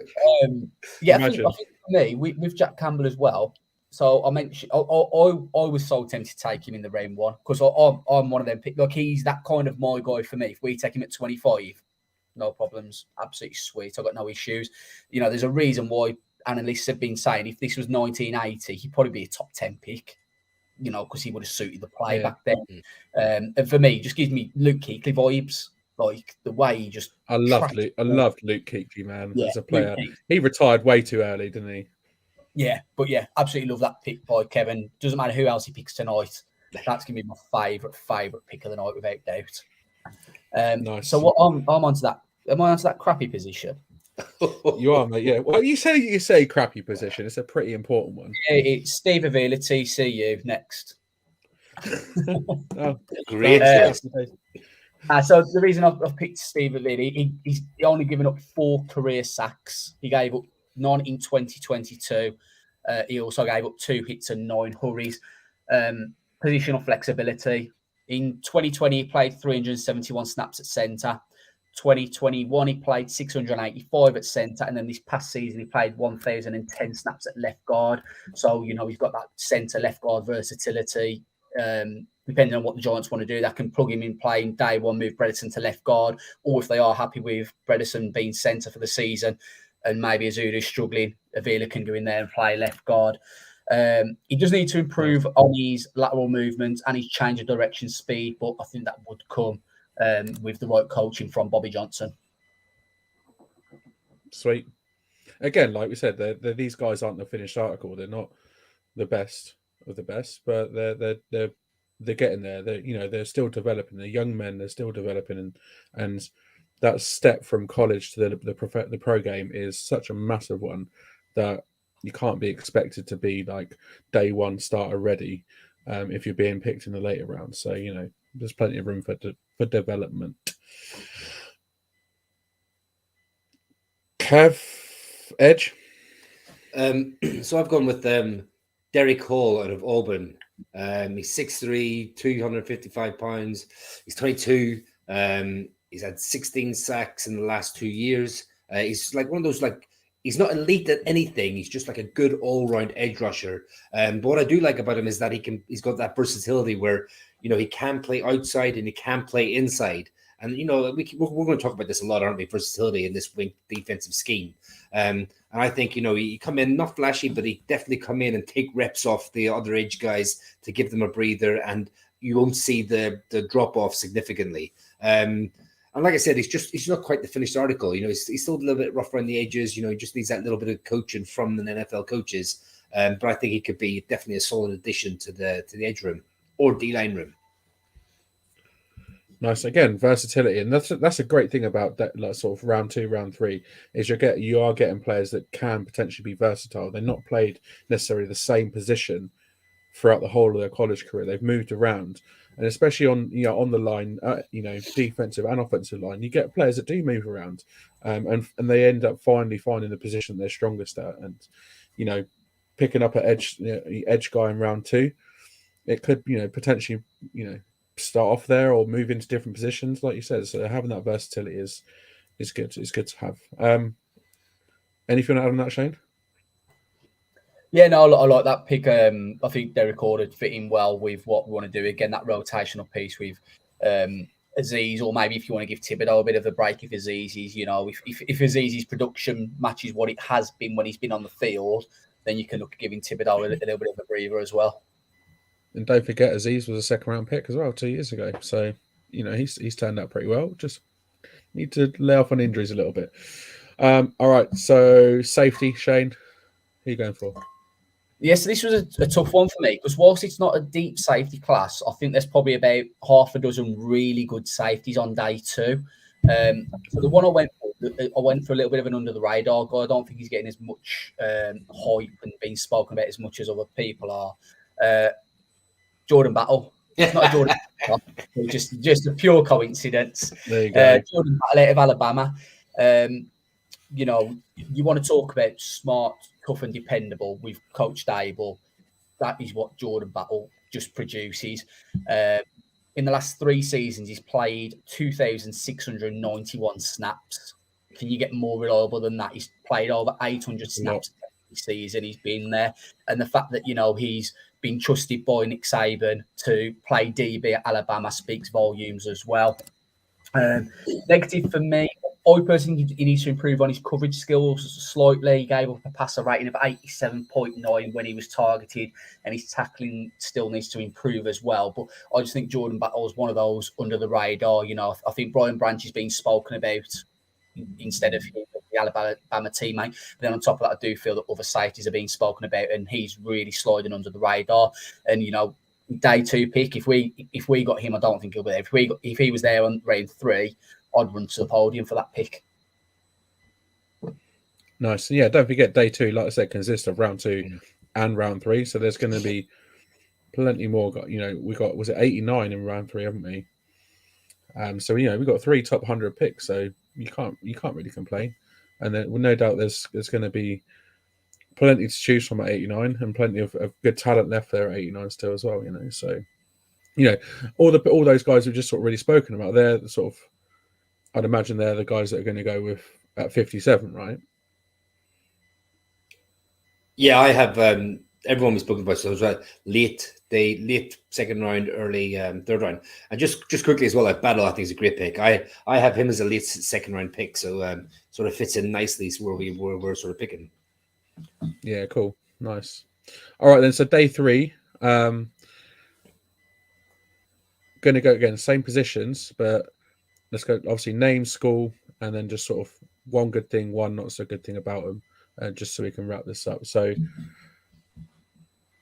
think for me, with Jack Campbell as well. So I mentioned, I was so tempted to take him in the round 1 because I'm one of them. Like, he's that kind of my guy for me. If we take him at 25, no problems, absolutely sweet. I've got no issues. There's a reason why analysts have been saying if this was 1980, he'd probably be a top 10 pick. Because he would have suited the play back then. And for me, it just gives me Luke Kuechly vibes. Like the way he just. I loved Luke Kuechly, man, as a player. He retired way too early, didn't he? Yeah, but absolutely love that pick by Kevin. Doesn't matter who else he picks tonight. That's gonna be my favourite pick of the night, without doubt. Nice. So what I'm onto that. Am I onto that crappy position? You are, mate. Yeah. Well, you say crappy position. It's a pretty important one. Yeah, it's Steve Avila, TCU next. Great. So the reason I've picked Steve Avila, he's only given up 4 career sacks. He gave up 9 in 2022. He also gave up 2 hits and 9 hurries. Positional flexibility. In 2020, he played 371 snaps at centre. 2021, he played 685 at centre, and then this past season, he played 1,010 snaps at left guard. So, he's got that centre left guard versatility. Depending on what the Giants want to do, that can plug him in playing day 1, move Bredesen to left guard, or if they are happy with Bredesen being centre for the season and maybe Azudu's struggling, Avila can go in there and play left guard. He does need to improve on his lateral movement and his change of direction speed, but I think that would come with the right coaching from Bobby Johnson. Sweet. Again, like we said, these guys aren't the finished article. They're not the best of the best, but they're getting there. They're still developing. They're young men. They're still developing, and that step from college to the pro game is such a massive one that you can't be expected to be like day 1 starter ready if you're being picked in the later rounds. So there's plenty of room for development. Kev, Edge. So I've gone with Derek Hall out of Auburn. He's 6'3", 255 pounds. He's 22. He's had 16 sacks in the last 2 years. He's like one of those, like, he's not elite at anything. He's just like a good all-round edge rusher. But what I do like about him is that he's got that versatility where, he can play outside and he can play inside. And, we're going to talk about this a lot, aren't we? Versatility in this wing defensive scheme. And I think, he come in, not flashy, but he definitely come in and take reps off the other edge guys to give them a breather. And you won't see the drop off significantly. And like I said, he's not quite the finished article. He's still a little bit rough around the edges. He just needs that little bit of coaching from the NFL coaches. But I think he could be definitely a solid addition to the edge room or D-line room. Nice. Again, versatility, and that's a great thing about that, like sort of round 2, round 3, is you are getting players that can potentially be versatile. They're not played necessarily the same position throughout the whole of their college career. They've moved around, and especially on the line, defensive and offensive line, you get players that do move around, and they end up finally finding the position they're strongest at, and picking up an edge guy in round 2, it could potentially start off there or move into different positions, like you said. So having that versatility is good. It's good to have. Anything to add on that, Shane? Yeah, no, I like that pick. I think Derek Ordered fit in well with what we want to do. Again, that rotational piece with Aziz, or maybe if you want to give Thibodeau a bit of a break, if Aziz is, if Aziz's production matches what it has been when he's been on the field, then you can look at giving Thibodeau a little bit of a breather as well. And don't forget, Aziz was a 2nd round pick as well 2 years ago. So, he's turned out pretty well. Just need to lay off on injuries a little bit. All right. So safety, Shane, who are you going for? Yes, this was a tough one for me because whilst it's not a deep safety class, I think there's probably about half a dozen really good safeties on day 2. So the one I went for a little bit of an under the radar guy. I don't think he's getting as much hype and being spoken about as much as other people are. Jordan Battle. It's not a Jordan Battle, just a pure coincidence. There you go. Jordan Battle out of Alabama. You want to talk about smart, tough, and dependable with Coach Dable. That is what Jordan Battle just produces. In the last 3 seasons, he's played 2,691 snaps. Can you get more reliable than that? He's played over 800 snaps every season. He's been there. And the fact that, he's been trusted by Nick Saban to play DB at Alabama speaks volumes as well. Negative for me, I personally think he needs to improve on his coverage skills slightly. He gave up a passer rating of 87.9 when he was targeted, and his tackling still needs to improve as well. But I just think Jordan Battle is one of those under the radar. I think Brian Branch is being spoken about instead of the Alabama teammate. But then on top of that, I do feel that other safeties are being spoken about, and he's really sliding under the radar. And day 2 pick, if we got him, I don't think he'll be there. If he was there on round 3, I'd run to the podium for that pick. Nice. Yeah, don't forget day 2, like I said, consists of round 2 and round 3. So there's going to be plenty more. We got, was it 89 in round 3, haven't we? So we got 3 top 100 picks. So you can't really complain. And then no doubt there's going to be plenty to choose from at 89, and plenty of good talent left there at 89 still as well. So all those guys we've just sort of really spoken about, they're the sort of, I'd imagine they're the guys that are going to go with at 57, right? Yeah, I have. Everyone was spoken about, so it was late 2nd round, early 3rd round, and just quickly as well. Battle, I think, is a great pick. I have him as a late 2nd round pick, so sort of fits in nicely where we're sort of picking. Yeah, cool, nice. All right then. So day 3, going to go again, same positions, but let's go, obviously, name, school, and then just sort of one good thing, one not so good thing about them, just so we can wrap this up. So,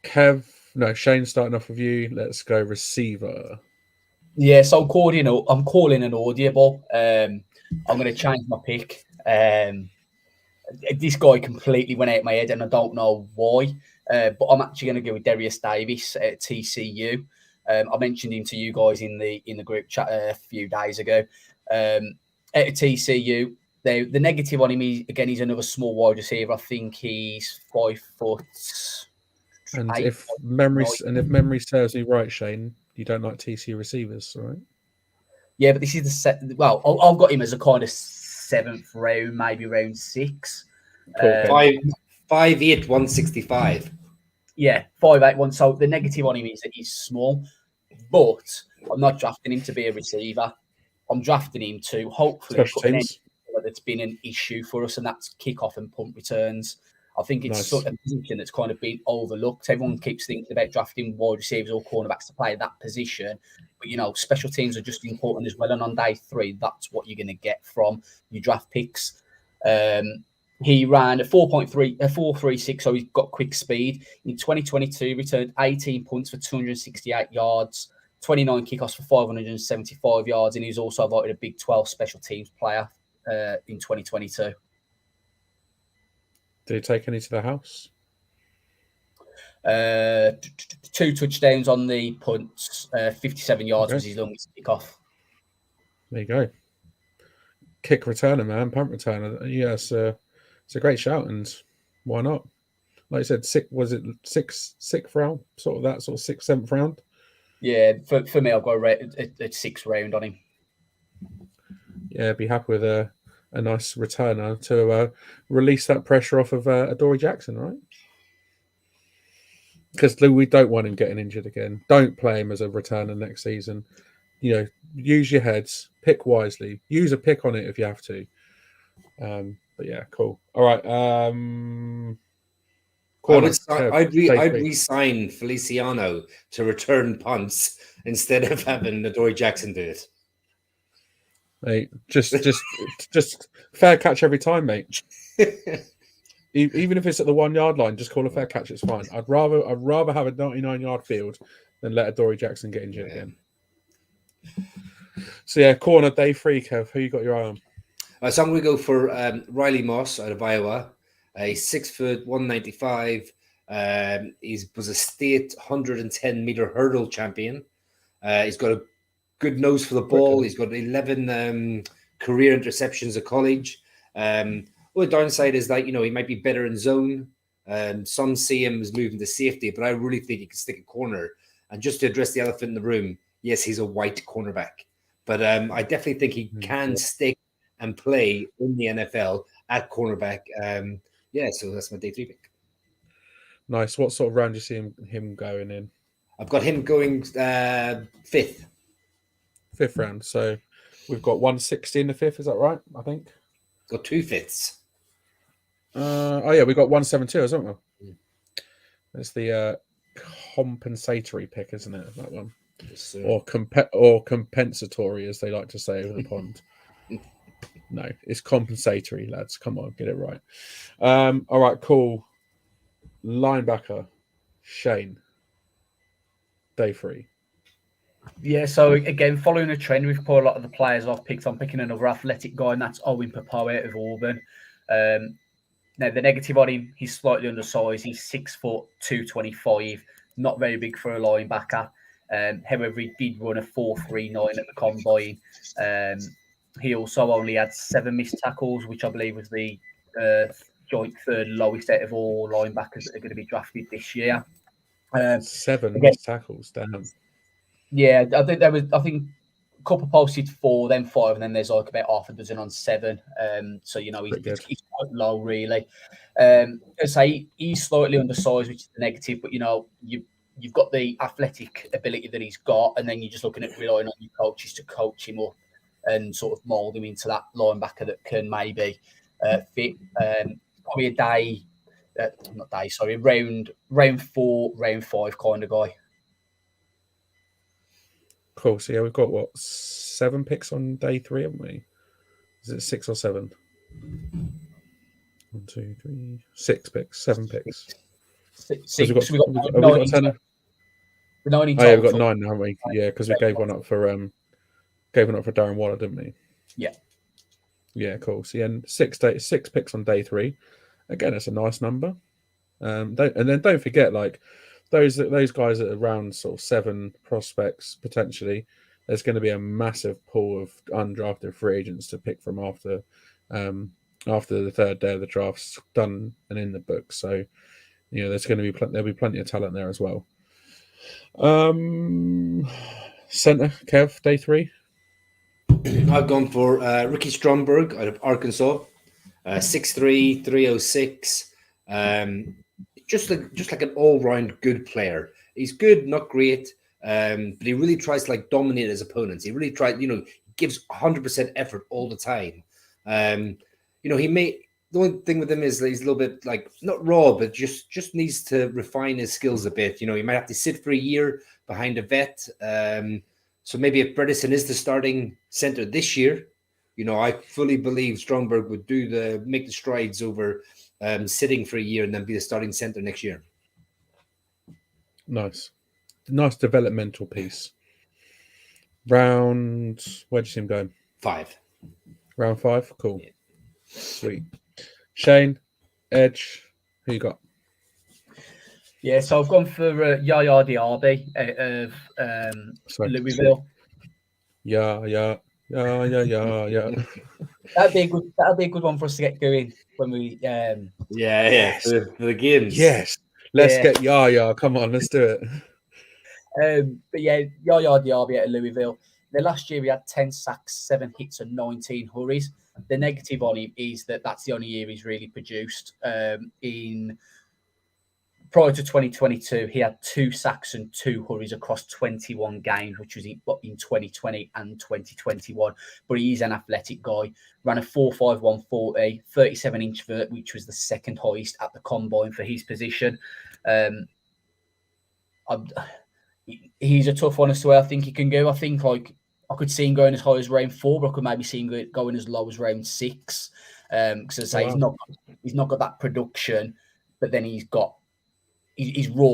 Shane, starting off with you. Let's go receiver. Yeah, so I'm calling an audible. I'm going to change my pick. This guy completely went out of my head, and I don't know why. But I'm actually going to go with Darius Davis at TCU. I mentioned him to you guys in the group chat a few days ago. At TCU, the negative on him is, again, he's another small wide receiver. I think he's 5 foot. And if memory serves me right, Shane, you don't like TCU receivers, right? Yeah, but this is the set. Well, I've got him as a kind of 7th round, maybe round 6. Cool. 5'8", 165. Yeah, 5'8", 1. So the negative on him is that he's small, but I'm not drafting him to be a receiver. I'm drafting him to hopefully put an end that's been an issue for us, and that's kickoff and punt returns. I think it's sort of a position that's kind of been overlooked. Everyone keeps thinking about drafting wide receivers or cornerbacks to play that position. But, special teams are just important as well. And on day 3, that's what you're going to get from your draft picks. He ran a 4.36, so he's got quick speed. In 2022, returned 18 punts for 268 yards. 29 kickoffs for 575 yards, and he's also voted a Big 12 special teams player in 2022. Did he take any to the house? 2 touchdowns on the punts, 57 yards Okay. was his longest kickoff. There you go. Kick returner, man, punt returner. Yeah, it's a great shout, and why not? Like I said, sixth round, sort of that sort of 6th, 7th round. Yeah, for me, I've got a 6th round on him. Yeah, be happy with a nice returner to release that pressure off of Adoree Jackson, right? Because we don't want him getting injured again. Don't play him as a returner next season. You know, use your heads, pick wisely, use a pick on it if you have to. But yeah, cool. All right. I'd re-sign Feliciano to return punts instead of having Adoree Jackson do it. Mate, just fair catch every time, mate. Even if it's at the 1 yard line, just call a fair catch. It's fine. I'd rather have a 99-yard field than let Adoree Jackson get injured again. So yeah, corner day 3, Kev. Who you got your eye on? So I'm going to go for Riley Moss out of Iowa. He's 6 foot 195. He was a state 110-meter hurdle champion. He's got a good nose for the ball. He's got 11 career interceptions at college. The downside is that, he might be better in zone. Some see him as moving to safety, but I really think he can stick a corner. And just to address the elephant in the room, yes, he's a white cornerback. But I definitely think he can stick and play in the NFL at cornerback. So that's my day 3 pick. Nice. What sort of round do you see him going in? I've got him going 5th. 5th round. So we've got 160 in the 5th. Is that right? I think. Got 2 5ths. We got 172, haven't we? That's the compensatory pick, isn't it? That one, yes, or compensatory, as they like to say over the pond. No, it's compensatory, lads. Come on, get it right. All right, cool. Linebacker, Shane. Day 3. Yeah, so again, following a trend, we've put a lot of the players I've picked. I'm picking another athletic guy, and that's Owen Popo out of Auburn. Now, the negative on him, he's slightly undersized. He's 6 foot 225, not very big for a linebacker. However, he did run a 4.39 at the combine. He also only had 7 missed tackles, which I believe was the joint 3rd lowest out of all linebackers that are going to be drafted this year. 7 missed tackles, damn. Yeah, I think a couple posted 4, then 5, and then there's like about half a dozen on 7. So he's quite low, really. I say he's slightly undersized, which is the negative, but you've got the athletic ability that he's got, and then you're just looking at relying on your coaches to coach him up and sort of mould him into that linebacker that can maybe fit. Probably round 4, round 5 kind of guy. Cool. So yeah, we've got 7 picks on day 3, haven't we? Is it 6 or 7? 1, 2, 3, 6 picks, 7 picks. 6. We've got 10. We've got 9 now, haven't we? Yeah, because we gave one up for Darren Waller, didn't we? Yeah. Yeah, cool. So yeah, 6 picks on day 3. Again, it's a nice number. Don't forget, like those guys that are around sort of 7 prospects potentially. There's going to be a massive pool of undrafted free agents to pick from after the 3rd day of the draft's done and in the book. So there's going to be there'll be plenty of talent there as well. Center, Kev, day 3. I've gone for Ricky Stromberg out of Arkansas, 6'3", 306. Just like an all-round good player. He's good, not great, but he really tries to dominate his opponents. He really tries, gives 100% effort all the time. The only thing with him is he's a little bit not raw, but just needs to refine his skills a bit. He might have to sit for a year behind a vet. So maybe if Bredesen is the starting center this year, I fully believe Stromberg would make the strides over sitting for a year and then be the starting center next year. Nice developmental piece. Round, where do you see him going? 5. Round 5? Cool. Sweet. Shane, Edge, who you got? Yeah, so I've gone for Yaya Diaby of Sorry. Louisville. Yeah. That'd be a good one for us to get going when we Yeah, for the games. Yes. Let's Yeah. get Yaya. Come on, let's do it. But yeah, Yaya Diaby at Louisville. The last year we had 10 sacks, 7 hits, and 19 hurries. The negative on him is that's the only year he's really produced. Prior to 2022, he had 2 sacks and 2 hurries across 21 games, which was in 2020 and 2021. But he's an athletic guy. Ran a 4.51 40, 37-inch vert, which was the second highest at the combine for his position. He's a tough one as to where I think he can go. I think I could see him going as high as round 4, but I could maybe see him going as low as round 6. Because as I say, he's not got that production, but then he's raw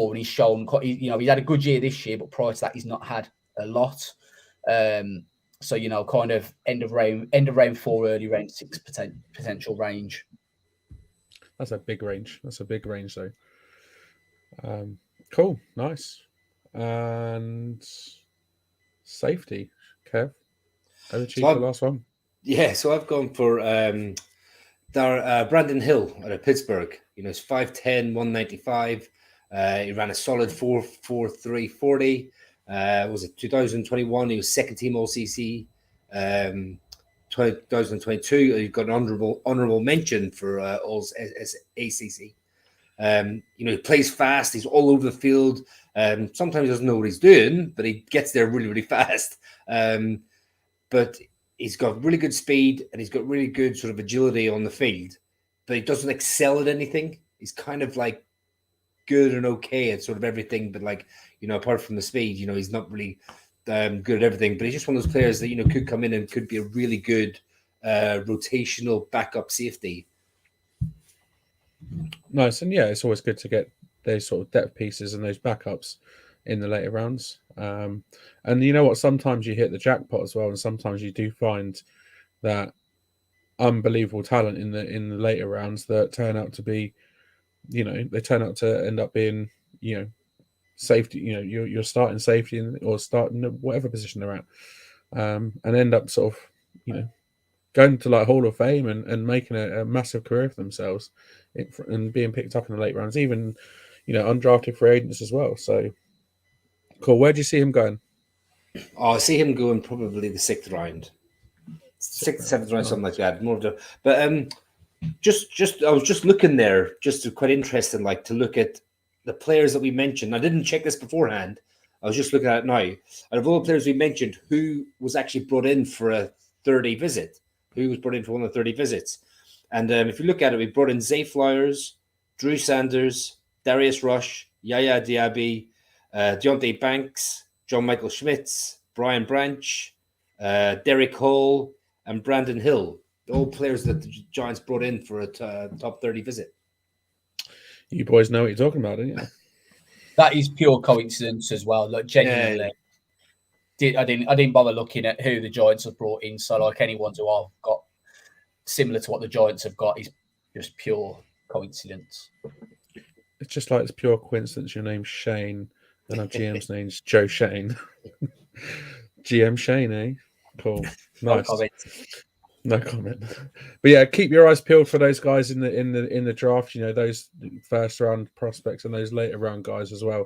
and he's shown. He's had a good year this year, but prior to that, he's not had a lot. So kind of end of round 4, early round 6 potential range. That's a big range. Though. Cool, nice. And safety, Kev. Over to you for the last one. Yeah, so I've gone for Brandon Hill out of Pittsburgh. He's 5'10", 195. He ran a solid 4.43 40. Was it 2021? He was second team All-CC. 2022, he got an honorable mention for All ACC. He plays fast. He's all over the field. Sometimes he doesn't know what he's doing, but he gets there really, really fast. But he's got really good speed and he's got really good sort of agility on the field, but he doesn't excel at anything. He's kind of like good and okay at sort of everything, but apart from the speed, he's not really good at everything. But he's just one of those players that, could come in and could be a really good rotational backup safety. Nice. And yeah, it's always good to get those sort of depth pieces and those backups in the later rounds. And you know what? Sometimes you hit the jackpot as well, and sometimes you do find that unbelievable talent in the later rounds that turn out to be, they turn out to end up being, safety. You're starting safety or starting whatever position they're at, and end up sort of, going to like Hall of Fame and making a massive career for themselves, and being picked up in the late rounds, even undrafted free agents as well. So cool. Where do you see him going? I see him going probably the 6th round, 6th, 7th round, something like that. But I was just looking there, quite interesting, to look at the players that we mentioned. I didn't check this beforehand. I was just looking at it now. Out of all the players we mentioned, who was actually brought in for a 30 visit? Who was brought in for one of the 30 visits? And if you look at it, we brought in Zay Flowers, Drew Sanders, Darius Rush, Yaya Diaby, Deontay Banks, John Michael Schmitz, Brian Branch, Derek Hall, and Brandon Hill. All players that the Giants brought in for a top 30 visit. You boys know what you're talking about, don't you? That is pure coincidence as well. Like genuinely, I didn't bother looking at who the Giants have brought in. So anyone who I've got similar to what the Giants have got is just pure coincidence. It's just like it's pure coincidence. Your name's Shane and our GM's name's Joe Shane. GM Shane, eh? Cool, nice. No comment. But yeah, keep your eyes peeled for those guys in the draft. Those first round prospects and those later round guys as well,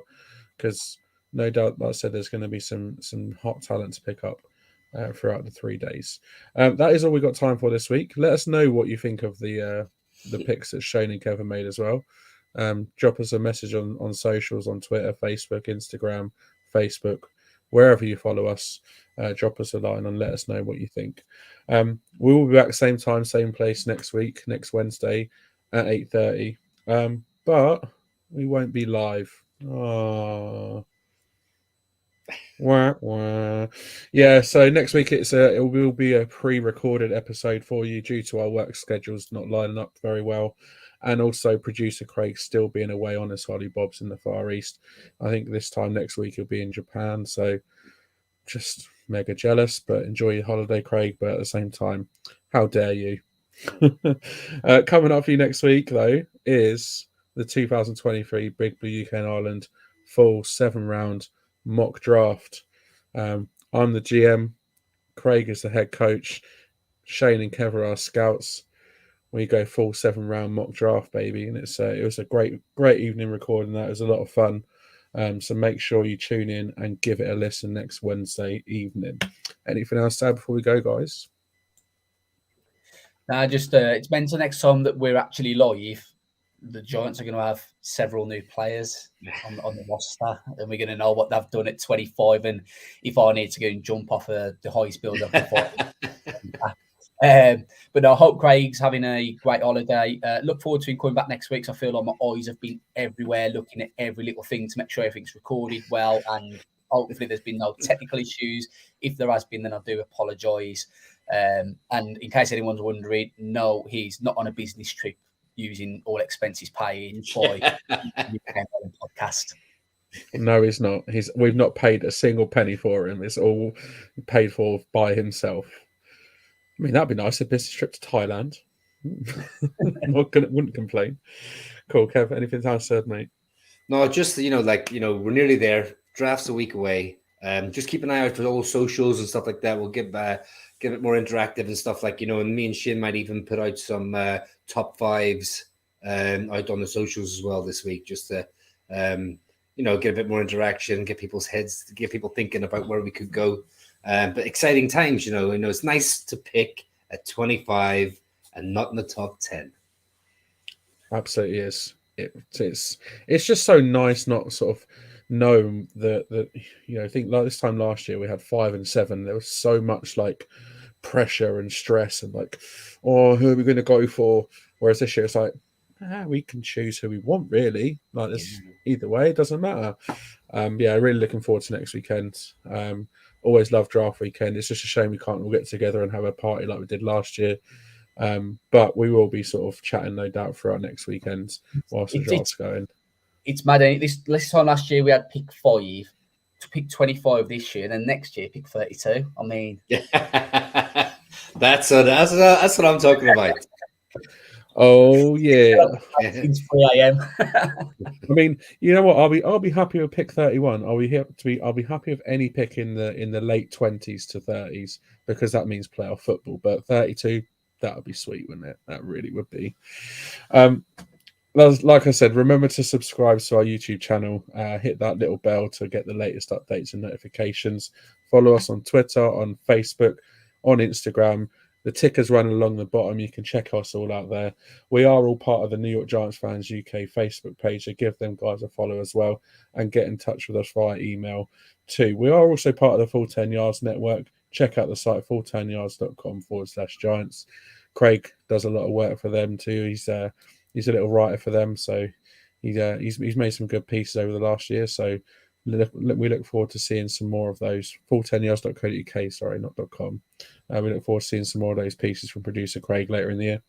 because no doubt, like I said, there's going to be some hot talent to pick up throughout the 3 days. That is all we got time for this week. Let us know what you think of the picks that Shane and Kevin made as well. Drop us a message on socials, on Twitter, Facebook, Instagram, Facebook, wherever you follow us. Drop us a line and let us know what you think. We will be back same time, same place next week, next Wednesday at 8:30. But we won't be live. Oh. Wah, wah. Yeah, so next week it will be a pre-recorded episode for you due to our work schedules not lining up very well, and also producer Craig still being away on his Holly Bobs in the Far East. I think this time next week he'll be in Japan, so just mega jealous, but enjoy your holiday, Craig. But at the same time, how dare you? Coming up for you next week, though, is the 2023 Big Blue UK and Ireland full 7-round mock draft. I'm the GM. Craig is the head coach. Shane and Kev are our scouts. We go full 7-round mock draft, baby, and it was a great evening recording that. It was a lot of fun. So make sure you tune in and give it a listen next Wednesday evening. Anything else to add before we go, guys? Just it's meant to next time that we're actually live, the Giants are going to have several new players on the roster, and we're going to know what they've done at 25. And if I need to go and jump off the highest build I can find. But I hope Craig's having a great holiday. Look forward to him coming back next week. So I feel like my eyes have been everywhere, looking at every little thing to make sure everything's recorded well. And hopefully there's been no technical issues. If there has been, then I do apologise. And in case anyone's wondering, no, he's not on a business trip using all expenses paid by the podcast. No, he's not. We've not paid a single penny for him. It's all paid for by himself. I mean, that'd be nice. A business trip to Thailand. Wouldn't complain. Cool, Kev. Anything else said, mate? No, just we're nearly there. Draft's a week away. Just keep an eye out for all socials and stuff like that. We'll give it more interactive and stuff and me and Shin might even put out some top fives out on the socials as well this week, just to get a bit more interaction, get people's heads, get people thinking about where we could go. But exciting times, it's nice to pick at 25 and not in the top 10. Absolutely is. It's just so nice not sort of know that I think like this time last year we had 5 and 7. There was so much like pressure and stress and like, oh, who are we going to go for? Whereas this year it's like, we can choose who we want, really. Like this, either way, it doesn't matter. Really looking forward to next weekend. Always love draft weekend. It's just a shame we can't all get together and have a party like we did last year. But we will be sort of chatting, no doubt, throughout next weekend whilst the draft's going. It's mad. This time last year we had pick 5, to pick 25 this year, and then next year pick 32. I mean, that's what I'm talking about. Oh yeah, it's 3 a.m. I mean, you know what? I'll be happy with pick 31. I'll be happy with any pick in the late 20s to 30s because that means playoff football. But 32, that would be sweet, wouldn't it? That really would be. Like I said, remember to subscribe to our YouTube channel. Hit that little bell to get the latest updates and notifications. Follow us on Twitter, on Facebook, on Instagram. The ticker's running along the bottom. You can check us all out there. We are all part of the New York Giants Fans UK Facebook page, so give them guys a follow as well and get in touch with us via email too. We are also part of the Full 10 Yards Network. Check out the site full10yards.com/Giants. Craig does a lot of work for them too. He's a little writer for them, so he's made some good pieces over the last year. So we look forward to seeing some more of those. Full10yards.co.uk, sorry, not .com. We look forward to seeing some more of those pieces from producer Craig later in the year.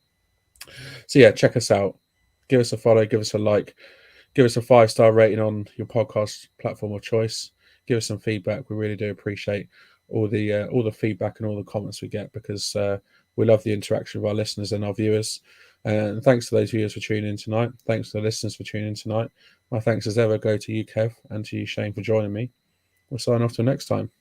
So yeah, check us out. Give us a follow, give us a like, give us a 5-star rating on your podcast platform of choice. Give us some feedback. We really do appreciate all the feedback and all the comments we get because we love the interaction with our listeners and our viewers. And thanks to those viewers for tuning in tonight. Thanks to the listeners for tuning in tonight. My thanks as ever go to you, Kev, and to you, Shane, for joining me. We'll sign off till next time.